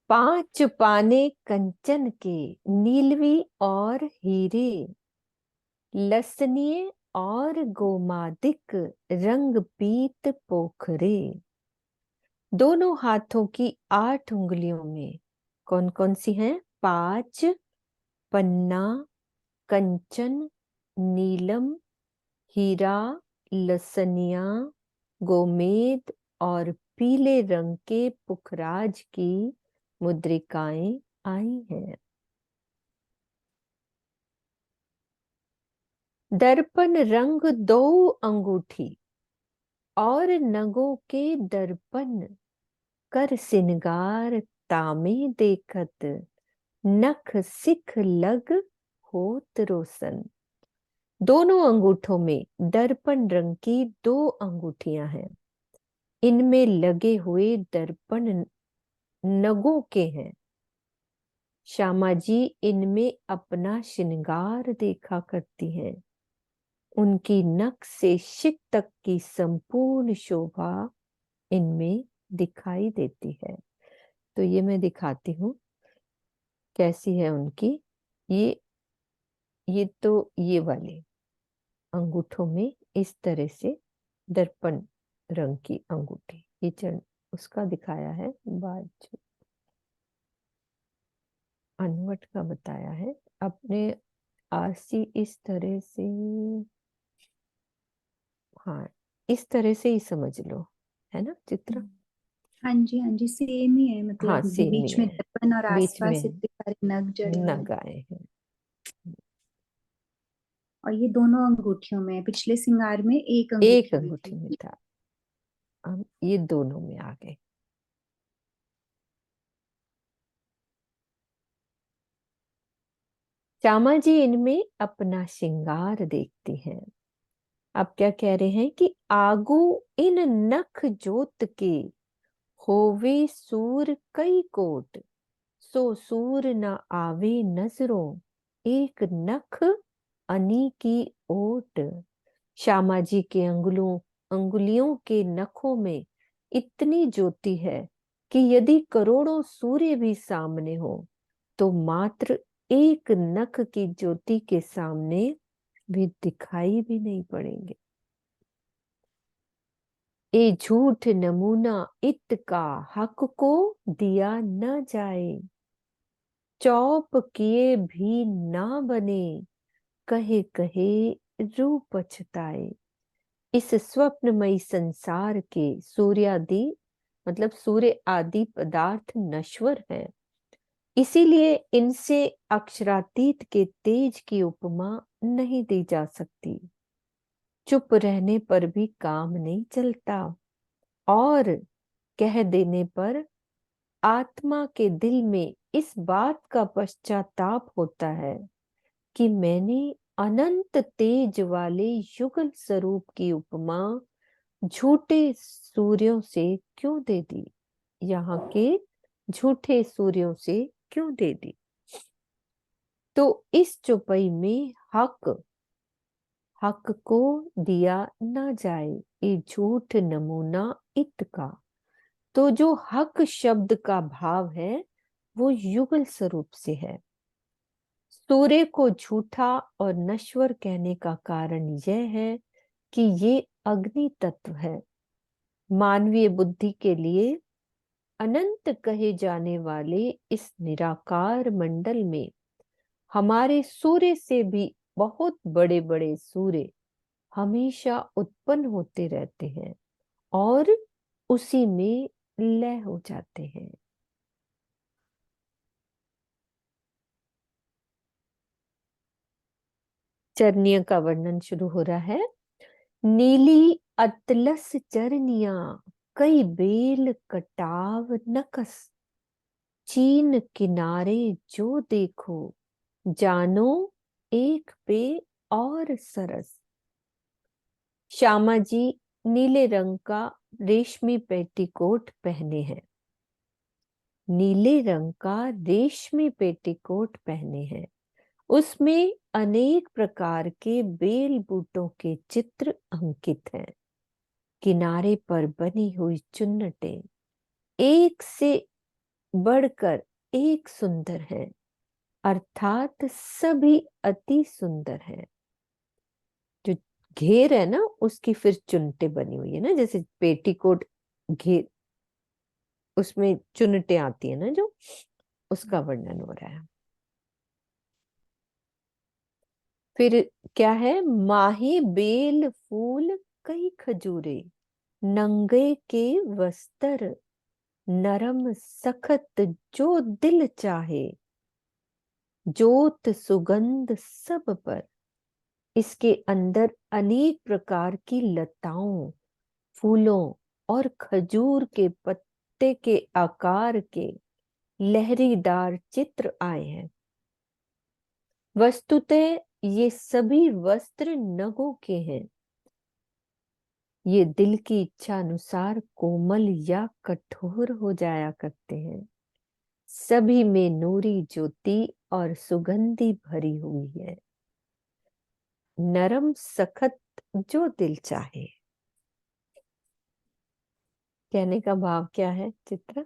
5 पाने कंचन के, नीलवी और हीरे, लसनिए और गोमादिक, रंग पीत पोखरे। दोनों हाथों की 8 उंगलियों में कौन कौन सी हैं? 5 पन्ना, कंचन, नीलम, हीरा, लसनिया, गोमेद और पीले रंग के पुखराज की मुद्रिकाएं आई हैं। दर्पण रंग 2 अंगूठी और नगों के दर्पण, कर सिनगार तामे देखत, नख सिख लग होत रोशन। दोनों अंगूठों में दर्पण रंग की 2 अंगूठियां हैं। इनमें लगे हुए दर्पण नगों के हैं। श्यामा जी इनमें अपना श्रृंगार देखा करती हैं। उनकी नख से शिख तक की संपूर्ण शोभा इनमें दिखाई देती है। तो ये मैं दिखाती हूँ कैसी है उनकी। ये तो ये वाले अंगूठों में इस तरह से दर्पण रंग की अंगूठी, ये चरण उसका दिखाया है। बाजू अनवट का बताया है। अपने आरसी इस तरह से, हाँ इस तरह से ही समझ लो, है ना चित्रा? हाँ जी सेम ही है, हाँ मतलब सेम ही बीच में है, दर्पण और बीच में आसपास इतने सारे नग जड़े हुए हैं। नग आए हैं। और ये दोनों अंगूठियों में है। पिछले श्रृंगार में एक एक अंगूठी में अंगूठी में थी। था, अब ये दोनों में आ गए। श्यामा जी इनमें अपना श्रृंगार देखती हैं। अब क्या कह रहे हैं कि आगू इन नख जोत के, होवे सूर कई कोट, सो सूर न आवे नजरों, एक नख अनी की ओट। श्यामा जी के अंगुलियों के नखों में इतनी ज्योति है कि यदि करोड़ों सूर्य भी सामने हो तो मात्र एक नख की ज्योति के सामने वे दिखाई भी नहीं पड़ेंगे। ए झूठ नमूना इत का हक को दिया न जाए, चौप किए भी ना बने, कहे कहे रू पछताए। इस स्वप्नमयी संसार के सूर्यादि मतलब सूर्य आदि पदार्थ नश्वर है, इसीलिए इनसे अक्षरातीत के तेज की उपमा नहीं दी जा सकती। चुप रहने पर भी काम नहीं चलता, और कह देने पर आत्मा के दिल में इस बात का पश्चाताप होता है कि मैंने अनंत तेज वाले युगल स्वरूप की उपमा झूठे सूर्यों से क्यों दे दी, यहाँ के झूठे सूर्यों से क्यों दे दी। तो इस चौपाई में हक को दिया ना जाए, ये झूठ नमूना इत का। तो जो हक शब्द का भाव है वो युगल स्वरूप से है। सूर्य को झूठा और नश्वर कहने का कारण यह है कि ये अग्नि तत्व है। मानवीय बुद्धि के लिए अनंत कहे जाने वाले इस निराकार मंडल में हमारे सूर्य से भी बहुत बड़े बड़े सूर्य हमेशा उत्पन्न होते रहते हैं और उसी में लय हो जाते हैं। चरनियों का वर्णन शुरू हो रहा है। नीली अतलस चरनिया, कई बेल कटाव नकस, चीन किनारे जो देखो, जानो एक पे और सरस। श्यामा जी नीले रंग का रेशमी पेटीकोट पहने हैं, नीले रंग का रेशमी पेटीकोट पहने हैं। उसमें अनेक प्रकार के बेल बूटों के चित्र अंकित हैं। किनारे पर बनी हुई चुन्नटें एक से बढ़कर एक सुंदर है, अर्थात सभी अति सुंदर है। जो घेर है ना उसकी फिर चुन्नटें बनी हुई है ना, जैसे पेटीकोट घेर उसमें चुन्नटें आती है ना, जो उसका वर्णन हो रहा है। फिर क्या है, माही बेल फूल कई खजूरे, नंगे के वस्त्र नरम सखत जो दिल चाहे, जोत सुगंध सब पर। इसके अंदर अनेक प्रकार की लताओं, फूलों और खजूर के पत्ते के आकार के लहरीदार चित्र आए हैं। वस्तुतः ये सभी वस्त्र नगों के हैं। ये दिल की इच्छा अनुसार कोमल या कठोर हो जाया करते हैं। सभी में नूरी ज्योति और सुगंधि भरी हुई है, नरम सखत जो दिल चाहे। कहने का भाव क्या है चित्र?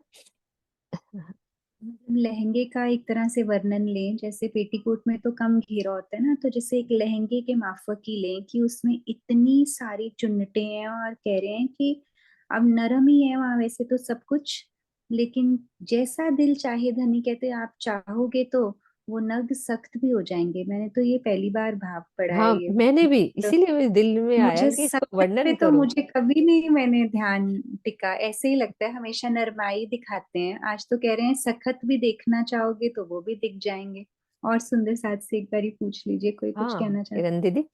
लहंगे का एक तरह से वर्णन लें, जैसे पेटीकोट में तो कम घेरा होता है ना, तो जैसे एक लहंगे के माफक ही लें कि उसमें इतनी सारी चुन्नटें हैं और कह रहे हैं कि अब नरम ही है वहां वैसे तो सब कुछ, लेकिन जैसा दिल चाहे, धनी कहते हैं आप चाहोगे तो वो नग सख्त भी हो जाएंगे। मैंने तो ये पहली बार भाव पढ़ा है हाँ ये। मैंने भी, इसीलिए मेरे दिल में आया मुझे कि इसको सख्त पे वर्णन तो करो। मुझे कभी नहीं मैंने ध्यान टिका, ऐसे ही लगता है हमेशा नरमाई दिखाते हैं। आज तो कह रहे हैं सखत भी देखना चाहोगे तो वो भी दिख जाएंगे। और सुंदर साथ से एक बारी पूछ लीजिए, कोई कुछ हाँ कहना चाहते किरण दीदी,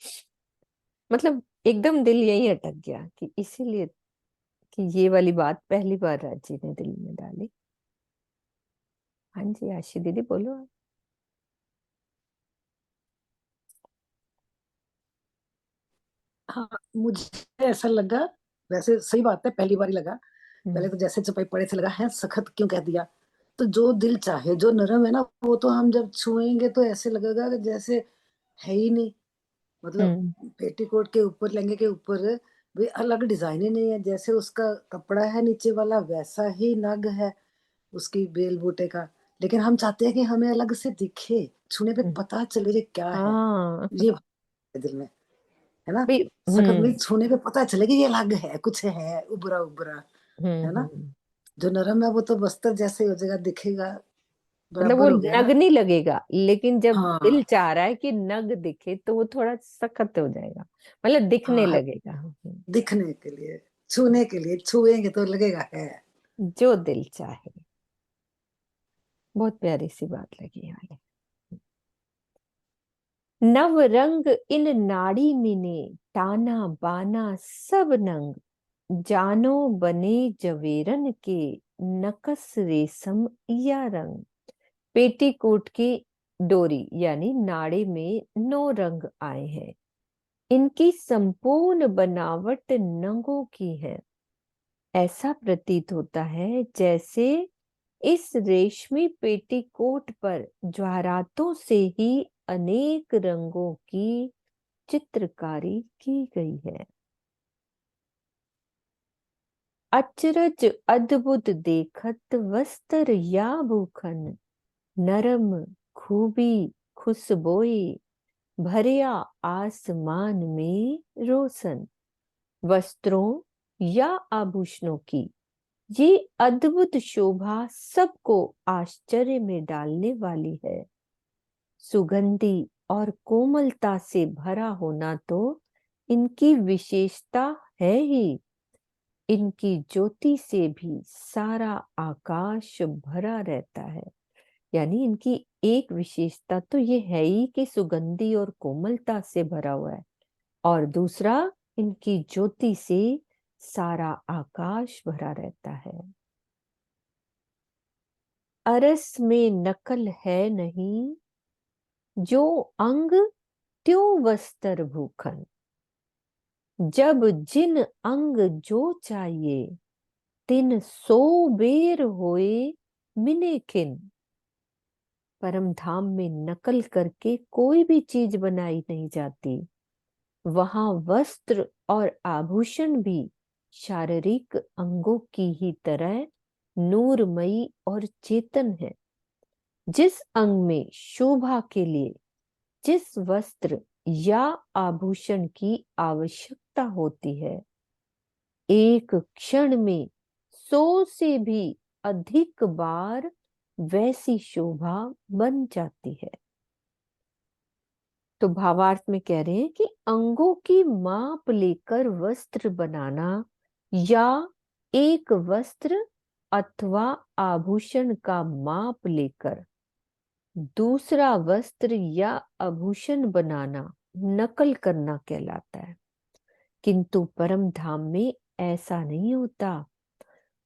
मतलब एकदम दिल यही अटक गया कि इसीलिए कि ये वाली बात पहली बार राजी ने दिल में डाली। हाँ जी आशी दीदी बोलो। हाँ, मुझे ऐसा लगा, वैसे सही बात है, पहली बार ही लगा। पहले हम्म तो जैसे चौपाई पढ़े से लगा है सखत क्यों कह दिया। तो जो दिल चाहे, जो नरम है ना, वो तो हम जब छुएंगे तो ऐसे लगेगा कि जैसे है ही नहीं। मतलब हम्म पेटीकोट के ऊपर, लहंगे के ऊपर भी अलग डिजाइन ही नहीं है, जैसे उसका कपड़ा है नीचे वाला वैसा ही नग है उसकी बेल बूटे का। लेकिन हम चाहते हैं कि हमें अलग से दिखे, छूने पे हम्म, पता चले ये क्या है। हाँ ये दिल में, है ना। भी सखत में छूने पे पता चले कि ये अलग है, कुछ है उबरा उबरा, है ना। हम्म। जो नरम है वो तो बस्तर जैसे ही हो जाएगा, दिखेगा मतलब वो बराबर हो गया नग ना। नहीं लगेगा, लेकिन जब दिल हाँ चाह रहा है कि नग दिखे तो वो थोड़ा सख्त हो जाएगा, मतलब दिखने हाँ, लगेगा। दिखने के लिए, छूने के लिए, छुएंगे तो लगेगा है। जो दिल चाहे। बहुत प्यारी सी बात लगी यार। नव रंग इन नाड़ी मिने, ताना बाना सब नंग, जानो बने जवेरन के, नकस रेशम या रंग। पेटीकोट की डोरी यानी नाड़े में 9 रंग आए हैं। इनकी संपूर्ण बनावट नंगों की है। ऐसा प्रतीत होता है जैसे इस रेशमी पेटीकोट पर ज्वारातों से ही अनेक रंगों की चित्रकारी की गई है। अचरज अद्भुत देखत वस्त्र या भूखन, नरम खूबी खुशबोई, भरिया आसमान में रोशन। वस्त्रों या आभूषणों की ये अद्भुत शोभा सबको आश्चर्य में डालने वाली है। सुगंधी और कोमलता से भरा होना तो इनकी विशेषता है ही। इनकी ज्योति से भी सारा आकाश भरा रहता है। यानी इनकी एक विशेषता तो ये है ही कि सुगंधी और कोमलता से भरा हुआ है, और दूसरा इनकी ज्योति से सारा आकाश भरा रहता है। अरस में नकल है नहीं, जो अंग त्यों वस्त्र भूखन। जब जिन अंग जो चाहिए, तिन सो बेर होए मिने खिन। परम धाम में नकल करके कोई भी चीज बनाई नहीं जाती। वहां वस्त्र और आभूषण भी शारीरिक अंगों की ही तरह नूरमयी और चेतन है। जिस अंग में शोभा के लिए जिस वस्त्र या आभूषण की आवश्यकता होती है, एक क्षण में 100 से भी अधिक बार वैसी शोभा बन जाती है। तो भावार्थ में कह रहे हैं कि अंगों की माप लेकर वस्त्र बनाना या एक वस्त्र अथवा आभूषण का माप लेकर दूसरा वस्त्र या आभूषण बनाना नकल करना कहलाता है। किंतु परम धाम में ऐसा नहीं होता।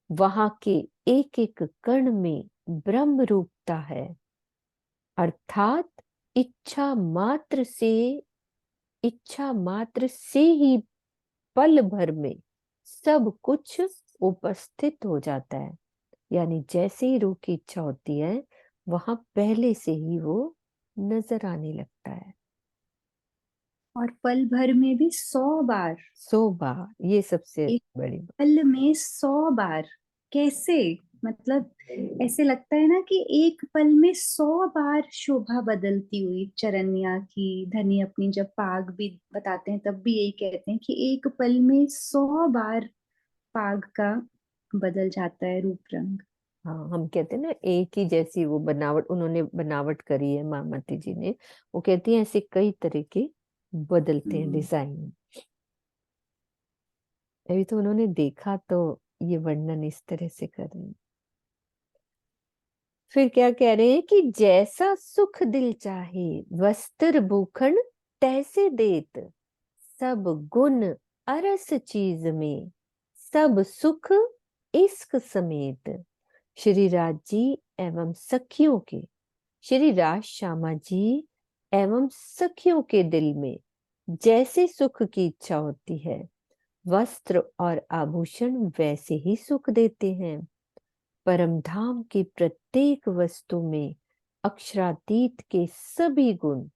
वहां के एक एक कण में ब्रह्म रूपता है, अर्थात इच्छा मात्र से ही पल भर में सब कुछ उपस्थित हो जाता है। यानी जैसे ही रूह की इच्छा होती है, वहां पहले से ही वो नजर आने लगता है। और पल भर में भी 100 बार, 100 बार, ये सबसे एक बड़ी बात। पल में 100 बार कैसे? मतलब ऐसे लगता है ना कि एक पल में 100 बार शोभा बदलती हुई चरनिया की। धनी अपनी जब पाग भी बताते हैं तब भी यही कहते हैं कि एक पल में 100 बार पाग का बदल जाता है रूप रंग। हाँ, हम कहते हैं ना एक ही जैसी वो बनावट, उन्होंने बनावट करी है मामती जी ने। वो कहती है ऐसे कई तरह के बदलते हैं डिजाइन। अभी तो उन्होंने देखा तो ये वर्णन इस तरह से कर रहे हैं। फिर क्या कह रहे हैं कि जैसा सुख दिल चाहे, वस्त्र भूखण तैसे देत। सब गुण अरस चीज में, सब सुख इश्क समेत। श्री राज जी एवं सखियों के, श्री राज श्यामा जी एवं सखियों के दिल में जैसे सुख की इच्छा होती है, वस्त्र और आभूषण वैसे ही सुख देते हैं। परम धाम की प्रत्येक वस्तु में अक्षरातीत के सभी गुण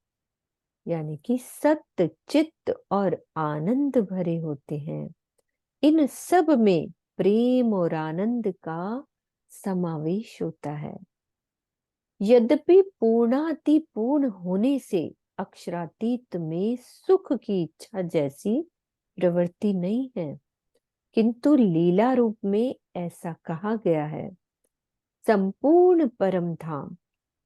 यानी कि सत्य, चित्त और आनंद भरे होते हैं। इन सब में प्रेम और आनंद का समावेश होता है। यद्यपि पूर्णाति पूर्ण होने से अक्षरातीत में सुख की इच्छा जैसी प्रवृत्ति नहीं है, किंतु लीला रूप में ऐसा कहा गया है। संपूर्ण परम धाम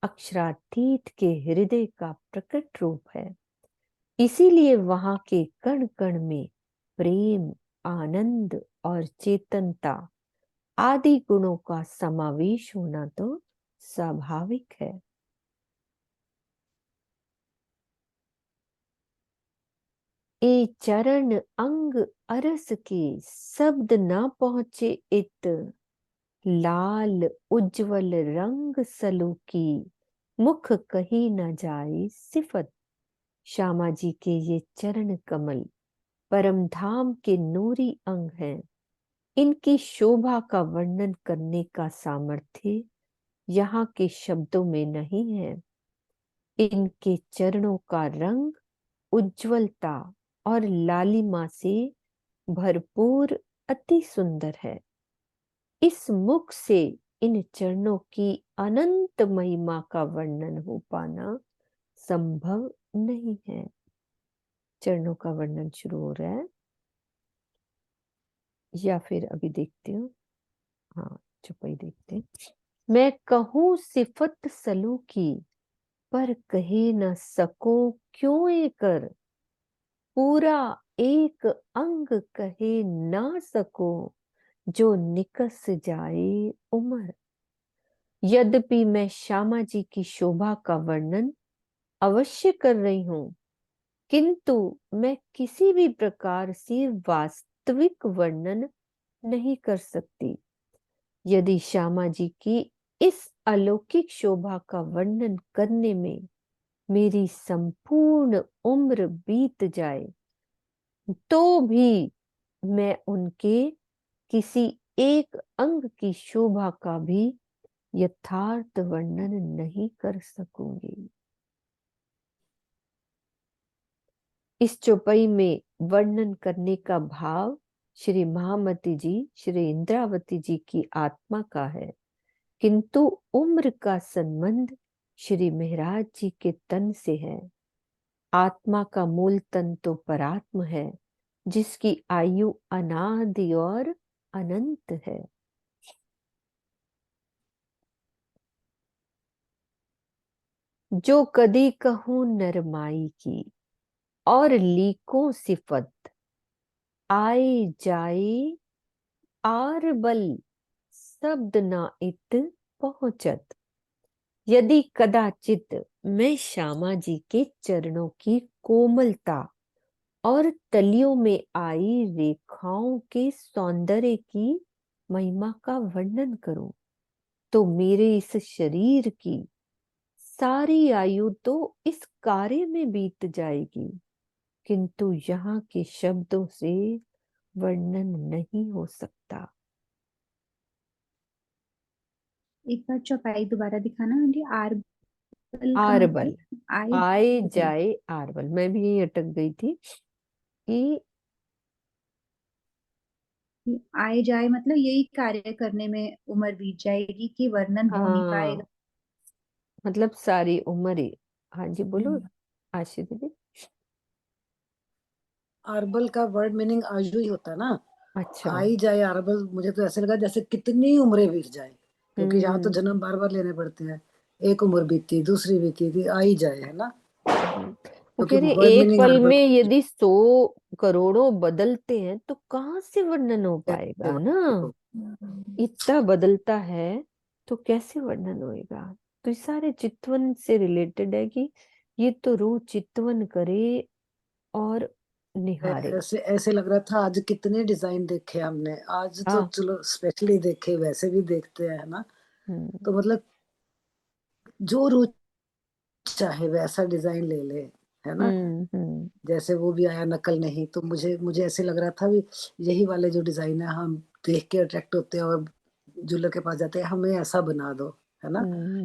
अक्षरातीत के हृदय का प्रकट रूप है, इसीलिए वहां के कण कण में प्रेम, आनंद और चेतनता आदि गुणों का समावेश होना तो स्वाभाविक है। ए चरण अंग अरस के शब्द न पहुंचे इत, लाल उज्जवल रंग सलू की मुख कही न जाए सिफत। श्यामा जी के ये चरण कमल परम धाम के नूरी अंग हैं। इनकी शोभा का वर्णन करने का सामर्थ्य यहाँ के शब्दों में नहीं है। इनके चरणों का रंग उज्जवलता और लालिमा से भरपूर अति सुंदर है। इस मुख से इन चरणों की अनंत महिमा का वर्णन हो पाना संभव नहीं है। चरणों का वर्णन शुरू हो रहा है, या फिर अभी देखते हो, हाँ चुपई देखते हैं। मैं कहूँ सिफत सलू की, पर कहे न सको क्यों ए कर। पूरा एक अंग कहे ना सको, जो निकस जाए उमर। यद्यपि मैं श्यामा जी की शोभा का वर्णन अवश्य कर रही हूं, किंतु मैं किसी भी प्रकार से वास्तविक वर्णन नहीं कर सकती। यदि श्यामा जी की इस अलौकिक शोभा का वर्णन करने में मेरी संपूर्ण उम्र बीत जाए, तो भी मैं उनके किसी एक अंग की शोभा का भी यथार्थ वर्णन नहीं कर सकूंगी। इस चौपाई में वर्णन करने का भाव श्री महामती जी, श्री इंद्रावती जी की आत्मा का है, किंतु उम्र का संबंध श्री महाराज जी के तन से है। आत्मा का मूल तन तो परात्म है, जिसकी आयु अनादि और अनंत है। जो कदी कहूं नरमाई की, और लीको सिफत, आए जाए आर बल, शब्द ना इत पहुंचत। यदि कदाचित मैं श्यामा जी के चरणों की कोमलता और तलियों में आई रेखाओं के सौंदर्य की महिमा का वर्णन करूं, तो मेरे इस शरीर की सारी आयु तो इस कार्य में बीत जाएगी, किंतु यहाँ के शब्दों से वर्णन नहीं हो सकता। एक बार चौपाई दोबारा दिखाना आंटी। आरबल का आरबल, मतलब आए आए जाए आरबल, मैं भी यही अटक गई थी कि आए जाए मतलब यही कार्य करने में उम्र बीत जाएगी कि वर्णन हो नहीं पाएगा। हाँ, मतलब सारी उम्र ही। हाँ जी बोलो आशी दीदी। अरबल का वर्ड मीनिंग आयु ही होता है ना। अच्छा। आई जाए अरबल, मुझे तो ऐसे लगा जैसे कितनी उम्रें बीत जाए, क्योंकि यहाँ तो जन्म बार बार लेने पड़ते हैं। एक उम्र बीती, दूसरी बीती थी, आई जाए, है ना। वो क्योंकि कह रही वर्ड एक मीनिंग पल अरबल में यदि 100 करोड़ों बदलते हैं तो कहाँ से वर्णन हो पाएगा ना। इतना बदलता है तो कैसे वर्णन होएगा। तो ये सारे चितवन से रिलेटेड है कि ये तो रोज चितवन करे और निहारे। ऐसे ऐसे लग रहा था आज कितने डिजाइन देखे हमने, आज तो हाँ। चलो स्पेशली देखे, वैसे भी देखते हैं ना। तो मतलब जो रुचि चाहे वैसा डिजाइन ले ले, है ना। जैसे वो भी आया नकल नहीं, तो मुझे मुझे ऐसे लग रहा था भी यही वाले जो डिजाइन है, हम देख के अट्रैक्ट होते हैं और ज्वेलर के पास जाते हैं, हमें ऐसा बना दो, है ना।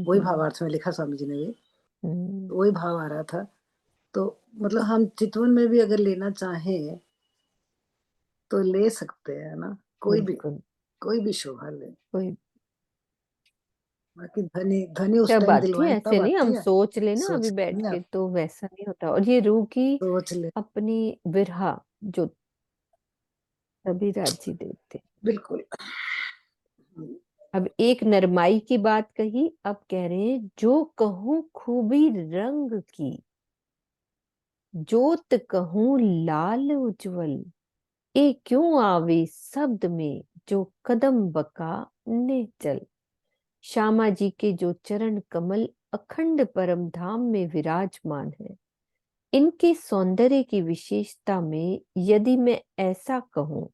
वही भावार्थ में लिखा स्वामी जी ने भी, वही भाव आ रहा था। तो मतलब हम चितवन में भी अगर लेना चाहें तो ले सकते हैं ना, कोई बिल्कुल। भी शोभा ले। कोई बाकी धनी धनी उस तब टाइम आती है, दिलवाए ऐसे तब नहीं आती हम है। सोच लेना अभी सोच बैठ नहीं के, आप तो वैसा नहीं होता। और ये रूह की सोच ले। अपनी विरहा जो तभी राजी देते। बिल्कुल। अब एक नरमाई की बात कही, अब कह रहे हैं जो कहूँ खूबी रंग की, जोत कहूँ लाल उज्जवल, ए क्यों आवे शब्द में जो कदम बका ने चल। श्यामा जी के जो चरण कमल अखंड परम धाम में विराजमान है, इनके सौंदर्य की विशेषता में यदि मैं ऐसा कहूं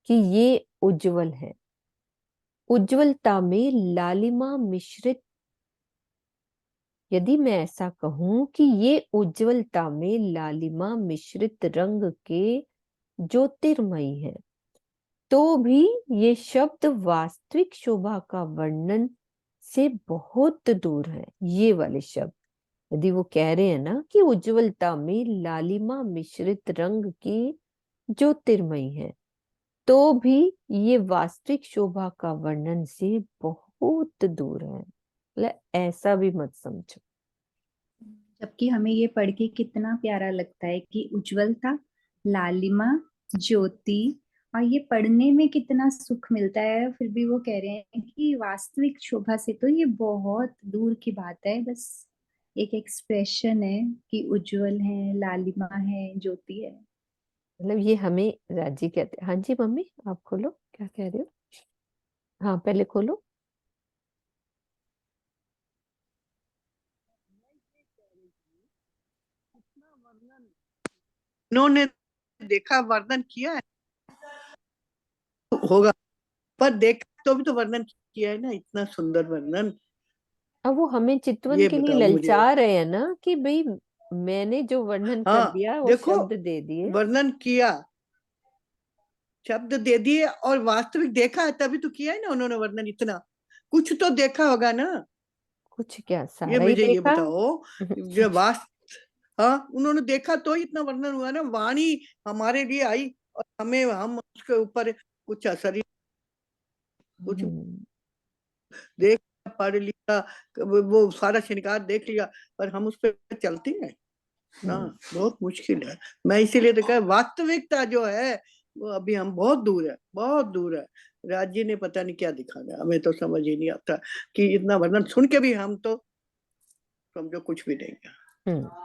कि ये उज्जवल है, उज्जवलता में लालिमा मिश्रित, यदि मैं ऐसा कहूं कि ये उज्जवलता में लालिमा मिश्रित रंग के ज्योतिर्मयी है, तो भी ये शब्द वास्तविक शोभा का वर्णन से बहुत दूर है। ये वाले शब्द यदि वो कह रहे हैं ना कि उज्जवलता में लालिमा मिश्रित रंग की ज्योतिर्मयी है, तो भी ये वास्तविक शोभा का वर्णन से बहुत दूर है। मतलब ऐसा भी मत समझो। जबकि हमें ये पढ़ के कितना प्यारा लगता है कि उज्जवलता, लालिमा, ज्योति, और ये पढ़ने में कितना सुख मिलता है, फिर भी वो कह रहे हैं कि वास्तविक शोभा से तो ये बहुत दूर की बात है, बस एक एक्सप्रेशन है कि उज्जवल है, लालिमा है, ज्योति है। मतलब ये हमें राजी कहते हैं। हाँ जी मम्मी, आप खोलो, क्या कह रहे हो? हाँ पहले खोलो। उन्होंने देखा वर्णन किया है होगा, पर देख तो भी तो वर्णन किया है ना, इतना सुंदर वर्णन। अब वो हमें चितवन ये के लिए बताओ मुझे। ललचा रहे हैं ना कि भाई मैंने जो वर्णन कर हाँ दिया वो देखो, शब्द दे दिए। वर्णन किया, शब्द दे दिए, और वास्तविक देखा है तभी तो किया है ना उन्होंने वर्णन। इतना कुछ तो देखा होगा ना। कुछ क्या, ये सारा ही मुझे ये देखा। बताओ, जो हाँ उन्होंने देखा तो ही इतना वर्णन हुआ ना। वाणी हमारे लिए आई और हमें, हम उसके ऊपर कुछ असर ही, कुछ देख पढ़ लिया, वो सारा श्रृंगार देख लिया, पर हम उस पर चलते हैं ना, बहुत मुश्किल है। मैं इसीलिए तो कह, वास्तविकता जो है वो अभी हम बहुत दूर है, बहुत दूर है। राज्य ने पता नहीं क्या दिखाना, हमें तो समझ ही नहीं आता कि इतना वर्णन सुन के भी हम तो समझो कुछ भी नहीं है।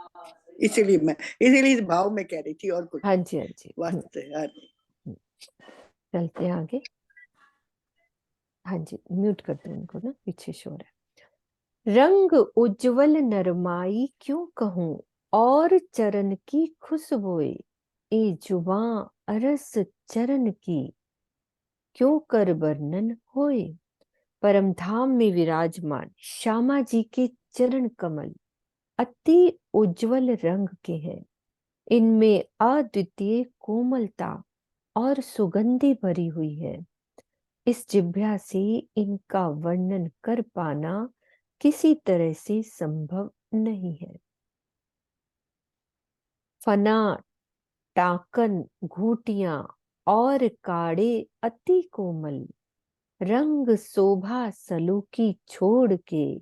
इसीलिए इस भाव में कह रही थी, और कुछ हाँ जी हाँ जी। वास्तव है। चलते हैं आगे। हाँ जी, म्यूट कर दो उनको ना, पीछे शोर है। रंग उज्जवल नरमाई क्यों कहूं, और चरण की खुशबुए, ए जुबां अरस चरण की, क्यों कर वर्णन होए। परम धाम में विराजमान श्यामा जी के चरण कमल अति उज्जवल रंग के हैं। इनमें अद्वितीय कोमलता और सुगंधि भरी हुई है। इस जिह्वा से इनका वर्णन कर पाना किसी तरह से संभव नहीं है। फना, टाकन, घूटियां और काड़े अति कोमल, रंग शोभा सलूकी छोड़ के,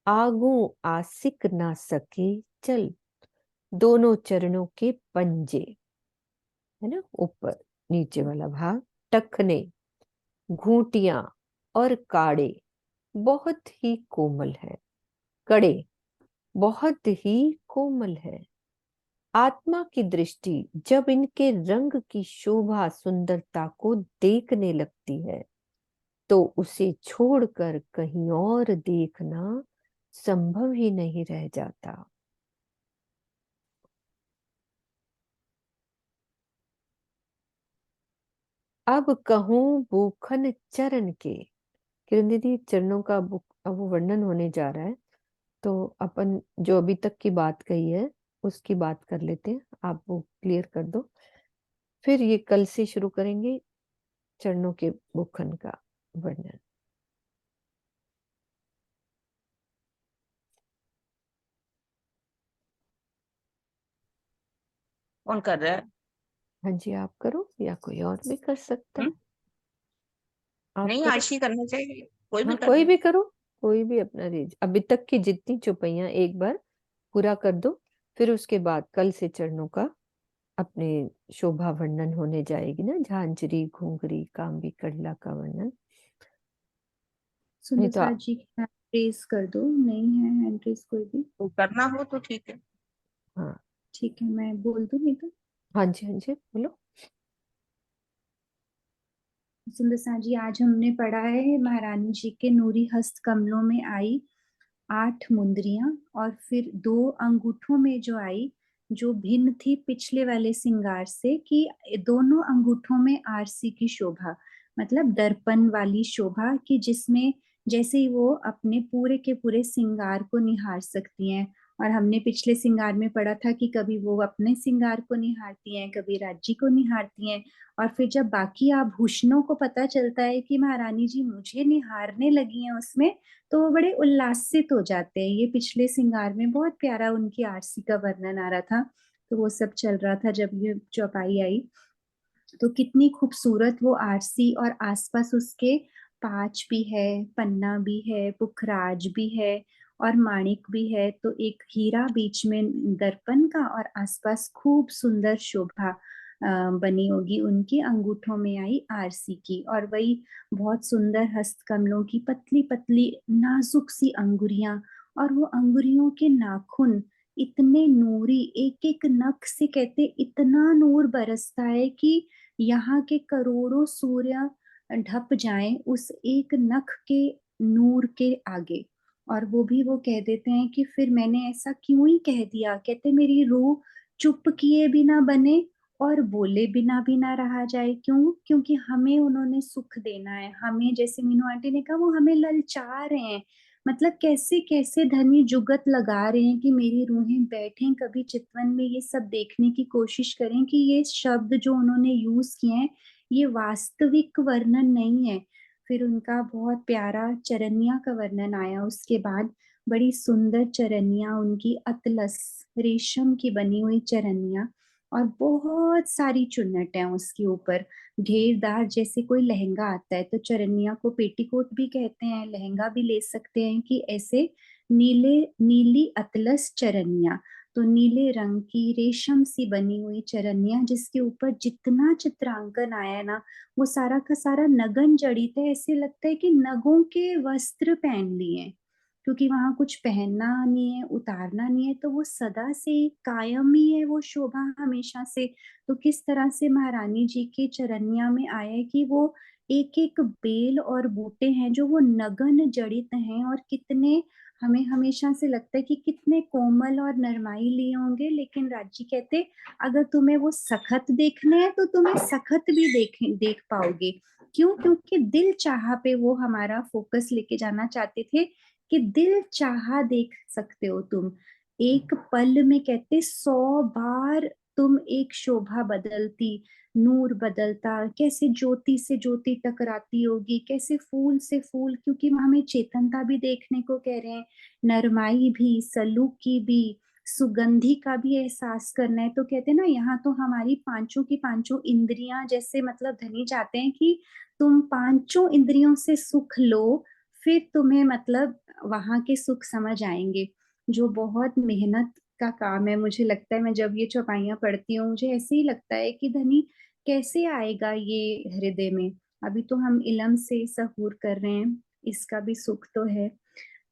आगू आसिक ना सके चल। दोनों चरणों के पंजे है ना, ऊपर नीचे वाला भाग, टखने, घूंटियां और काड़े बहुत ही कोमल है। कड़े बहुत ही कोमल है। आत्मा की दृष्टि जब इनके रंग की शोभा सुंदरता को देखने लगती है, तो उसे छोड़कर कहीं और देखना संभव ही नहीं रह जाता। अब कहूं भूखन चरण के, किरण दीदी चरणों का अब वो वर्णन होने जा रहा है, तो अपन जो अभी तक की बात कही है उसकी बात कर लेते हैं। आप वो क्लियर कर दो, फिर ये कल से शुरू करेंगे चरणों के भूखन का वर्णन। कौन कर रहा है? हाँ जी आप करो, या कोई और भी कर सकता है। आप नहीं, करो। आज ही करना चाहिए, कोई भी हाँ कर कोई ले। भी करो, कोई भी अपना रीज अभी तक की जितनी चौपाइयां एक बार पूरा कर दो, फिर उसके बाद कल से चरणों का अपने शोभा वर्णन होने जाएगी ना, झांझरी घुंघरी काम्बी कड़ला का वर्णन। नहीं तो सुंदर जी हैंड रेस कर दो, नहीं है हैंड रेस कोई भी? तो करना हो तो ठीक है। हाँ ठीक है, मैं बोल दूं नहीं तो? हाँ जी बोलो। सुंदर जी, आज हमने पढ़ा है महारानी जी के नूरी हस्त कमलों में आई 8 मुंदरियां, और फिर 2 अंगूठों में जो आई, जो भिन्न थी पिछले वाले श्रृंगार से, कि दोनों अंगूठों में आरसी की शोभा, मतलब दर्पण वाली शोभा, कि जिसमें जैसे ही वो अपने पूरे के पूरे श्रृंगार को निहार सकती हैं। और हमने पिछले श्रृंगार में पढ़ा था कि कभी वो अपने श्रृंगार को निहारती हैं, कभी राज्य को निहारती हैं, और फिर जब बाकी आभूषणों को पता चलता है कि महारानी जी मुझे निहारने लगी हैं उसमें, तो वो बड़े उल्लासित हो जाते हैं। ये पिछले श्रृंगार में बहुत प्यारा उनकी आरसी का वर्णन आ रहा था, तो वो सब चल रहा था जब ये चौपाई आई। तो कितनी खूबसूरत वो आरसी, और आसपास उसके पाँच भी है, पन्ना भी है, पुखराज भी है, और माणिक भी है। तो एक हीरा बीच में दर्पण का, और आसपास खूब सुंदर शोभा बनी होगी उनकी अंगूठों में आई आरसी की। और वही बहुत सुंदर हस्तकमलों की पतली पतली नाजुक सी अंगुरियां, और वो अंगुरियों के नाखून इतने नूरी, एक एक नख से कहते इतना नूर बरसता है कि यहाँ के करोड़ों सूर्य ढप जाएं उस एक नख के नूर के आगे। और वो भी वो कह देते हैं कि फिर मैंने ऐसा क्यों ही कह दिया, कहते मेरी रूह चुप किए बिना बने और बोले बिना भी ना रहा जाए। क्यों? क्योंकि हमें उन्होंने सुख देना है, हमें, जैसे मीनू आंटी ने कहा, वो हमें ललचा रहे हैं। मतलब कैसे कैसे धनी जुगत लगा रहे हैं कि मेरी रूहें बैठें कभी चितवन में, ये सब देखने की कोशिश करें कि ये शब्द जो उन्होंने यूज किए हैं ये वास्तविक वर्णन नहीं है। फिर उनका बहुत प्यारा चरनिया का वर्णन आया उसके बाद, बड़ी सुंदर चरनिया उनकी, अतलस रेशम की बनी हुई चरनिया, और बहुत सारी चुन्नट है उसके ऊपर, घेरदार, जैसे कोई लहंगा आता है तो चरनिया को पेटीकोट भी कहते हैं, लहंगा भी ले सकते हैं, कि ऐसे नीले नीली अतलस चरनिया। तो नीले रंग की रेशम सी बनी हुई चरनिया, जिसके ऊपर जितना चित्रांकन आया है ना, वो सारा का सारा नगन जड़ित है। ऐसे लगता है कि नगों के वस्त्र पहन लिए हैं, क्योंकि वहां कुछ पहनना नहीं है, उतारना नहीं है, तो वो सदा से कायम ही है वो शोभा हमेशा से। तो किस तरह से महारानी जी के चरनिया में आया है कि वो एक एक बेल और बूटे हैं जो वो नगन जड़ित हैं, और कितने, हमें हमेशा से लगता है कि कितने कोमल और नरमाई लिए होंगे, लेकिन राज्य कहते अगर तुम्हें वो सखत देखने हैं तो तुम्हें सखत भी देख पाओगे। क्यों? क्योंकि दिल चाहा पे वो हमारा फोकस लेके जाना चाहते थे, कि दिल चाहा देख सकते हो तुम। एक पल में कहते 100 बार तुम एक शोभा बदलती, नूर बदलता, कैसे ज्योति से ज्योति टकराती होगी, कैसे फूल से फूल, क्योंकि हमें चेतनता भी देखने को कह रहे हैं, नरमाई भी, सलूकी भी, सुगंधि का भी एहसास करना है। तो कहते हैं ना, यहाँ तो हमारी पांचों की पांचों इंद्रियां, जैसे मतलब धनी चाहते हैं कि तुम पांचों इंद्रियों से सुख लो, फिर तुम्हें मतलब वहां के सुख समझ आएंगे, जो बहुत मेहनत का काम है। मुझे लगता है, मैं जब ये चौपाइयां पढ़ती हूँ मुझे ऐसे ही लगता है कि धनी कैसे आएगा ये हृदय में। अभी तो हम इलम से सहूर कर रहे हैं, इसका भी सुख तो है।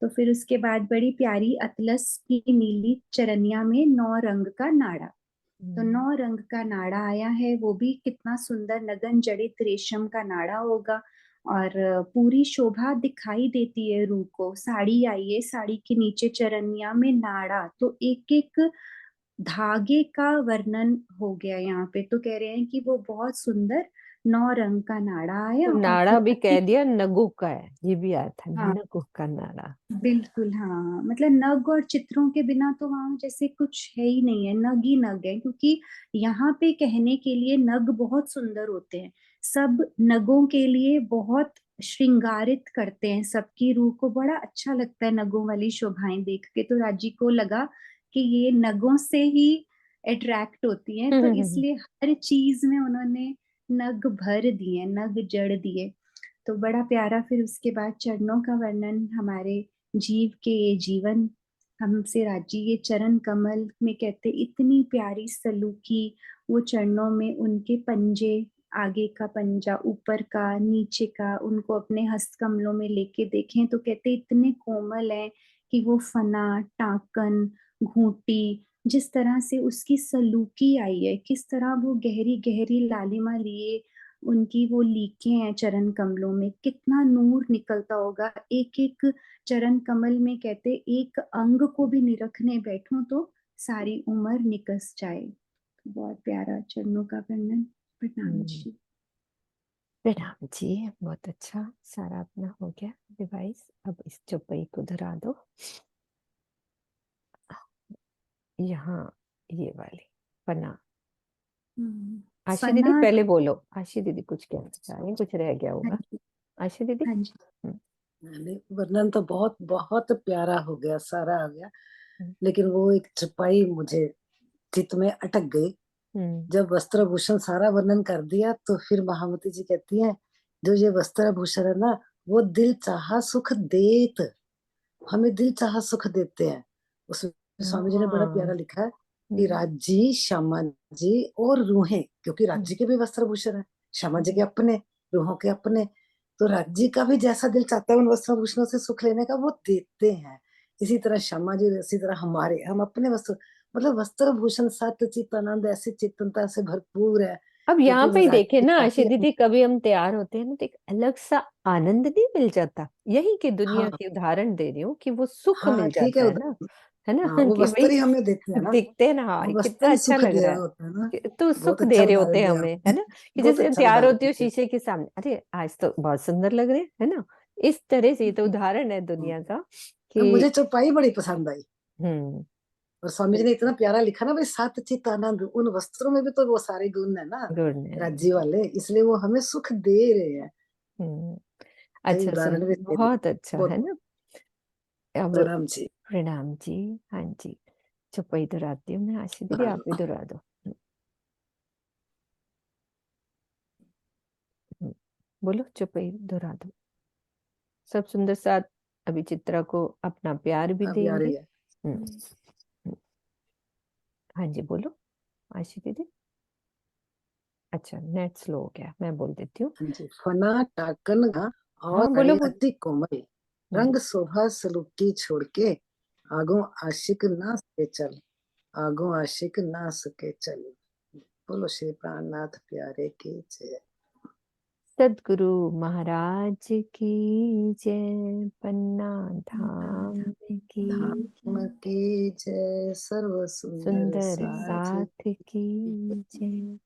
तो फिर उसके बाद बड़ी प्यारी अतलस की नीली चरनिया में 9 रंग का नाड़ा। तो 9 रंग का नाड़ा आया है, वो भी कितना सुंदर नगन जड़ित रेशम का नाड़ा होगा, और पूरी शोभा दिखाई देती है रूह को। साड़ी आई है, साड़ी के नीचे चरनिया में नाड़ा, तो एक एक धागे का वर्णन हो गया यहाँ पे। तो कह रहे हैं कि वो बहुत सुंदर 9 रंग का नाड़ा आया, तो और नाड़ा फिर भी अति, कह दिया, नगु का है, ये भी आया था, हाँ नगु का नाड़ा। बिल्कुल, हाँ, मतलब नग और चित्रों के बिना तो वहां जैसे कुछ है ही नहीं है, नग ही नग है। क्योंकि यहाँ पे कहने के लिए नग बहुत सुंदर होते हैं, सब नगों के लिए बहुत श्रृंगारित करते हैं, सबकी रूह को बड़ा अच्छा लगता है नगों वाली शोभाएं देख के। तो राजी को लगा कि ये नगों से ही अट्रैक्ट होती हैं, तो इसलिए हर चीज में उन्होंने नग भर दिए, नग जड़ दिए। तो बड़ा प्यारा। फिर उसके बाद चरणों का वर्णन, हमारे जीव के ये जीवन, हमसे राजी ये चरण कमल में कहते इतनी प्यारी सलूकी, वो चरणों में उनके पंजे, आगे का पंजा, ऊपर का, नीचे का, उनको अपने हस्त कमलों में लेके देखें तो कहते इतने कोमल हैं कि वो फना, टाकन, घूंटी, जिस तरह से उसकी सलूकी आई है, किस तरह वो गहरी गहरी लालिमा लिए उनकी वो लीकें हैं चरण कमलों में, कितना नूर निकलता होगा। एक एक चरण कमल में कहते एक अंग को भी निरखने बैठूं तो सारी उम्र निकस जाए। बहुत प्यारा चरणों का वर्णन। प्रणाम जी। प्रणाम जी, बहुत अच्छा। सारा अपना हो गया रिवाइज। अब इस चौपाई को धरा दो। यहाँ ये वाली पन्ना। आशी दीदी फना। पहले बोलो। आशी दीदी कुछ कहना चाह रही हैं, कुछ रह गया होगा। आशी दीदी। हाँ जी। नहीं, वर्णन तो बहुत बहुत प्यारा हो गया, सारा आ गया, लेकिन वो एक चौपाई मुझे चित्त में अटक गई। जब वस्त्र भूषण सारा वर्णन कर दिया तो फिर महामती जी कहती हैं जो ये वस्त्र भूषण है ना, वो दिल चाहा सुख देत, हमें दिल चाहा सुख देते हैं। उसमें स्वामी जी ने बड़ा प्यारा लिखा है कि राज्य, श्यामा जी और रूहें, क्योंकि राज्य के भी वस्त्र भूषण है, श्यामा जी के अपने, रूहों के अपने, तो राज्य का भी जैसा दिल चाहता है उन वस्त्र भूषणों से सुख लेने का, वो देते हैं। इसी तरह श्यामा जी, इसी तरह हमारे, हम अपने वस्त्र, मतलब वस्त्र भूषण सत्य चित्त आनंद ऐसी चेतनता से भरपूर है। अब यहाँ पे ही देखे ना आशी आशी दीदी, कभी हम तैयार होते हैं ना तो एक अलग सा आनंद नहीं मिल जाता। यही की दुनिया हाँ की उदाहरण दे रही हूँ कि वो सुख हाँ मिल ठीक जाता है, है ना, है ना हाँ वो कि वस्त्र भाई ही हमें देते हैं ना, दिखते हैं ना, हाँ वो वस्त्र कितना ही अच्छा सुख लग दे रहा रहा है होता है ना। कि तो बहुत सुख दे अच्छा रहे होते उदाहरण हैं दिया हमें, है आपने, ना, कि बहुत जैसे अच्छा तैयार उदाहरण होती हो दिया। शीशे के सामने, अरे आज तो बहुत सुंदर लग रहे हैं, है ना। इस तरह से ये तो उदाहरण है दुनिया का तो मुझे कि चौपाई बड़ी पसंद आई, हम्म और स्वामी जी ने इतना प्यारा लिखा ना भाई, सात चित्त आनंद, उन वस्त्रों में भी तो वो सारे गुण है ना गुड ने राज्य वाले, इसलिए वो हमें सुख दे रहे हैं। भाई अच्छा उदाहरण सुंदर, भी दे बहुत अच्छा बहुत। है ना। अब प्रणाम जी। प्रणाम जी। हाँ जी, चौपाई दोहराती हूँ मैं। आशी दीदी आप भी दोहरा दो। बोलो, चौपाई दोहरा दो। सब सुंदर साथ अभी चित्रा को अपना प्यार भी अभी आ देंगे। रही है। हाँ जी बोलो आशी दीदी। अच्छा नेट स्लो हो गया, मैं बोल देती हूँ। जी, फना टाकन गा और हाँ बोलो अरे बोलो। अति कोमल, रंग शोभा सलूकी छोड़ के, आगो आशिक ना सके चल, आगो आशिक ना सके चल। बोलो श्री प्राणनाथ प्यारे की जय। सदगुरु महाराज की जय। पन्ना धाम की धाम की जय। सर्व सुंदर सुंदर साथ साथ की जय।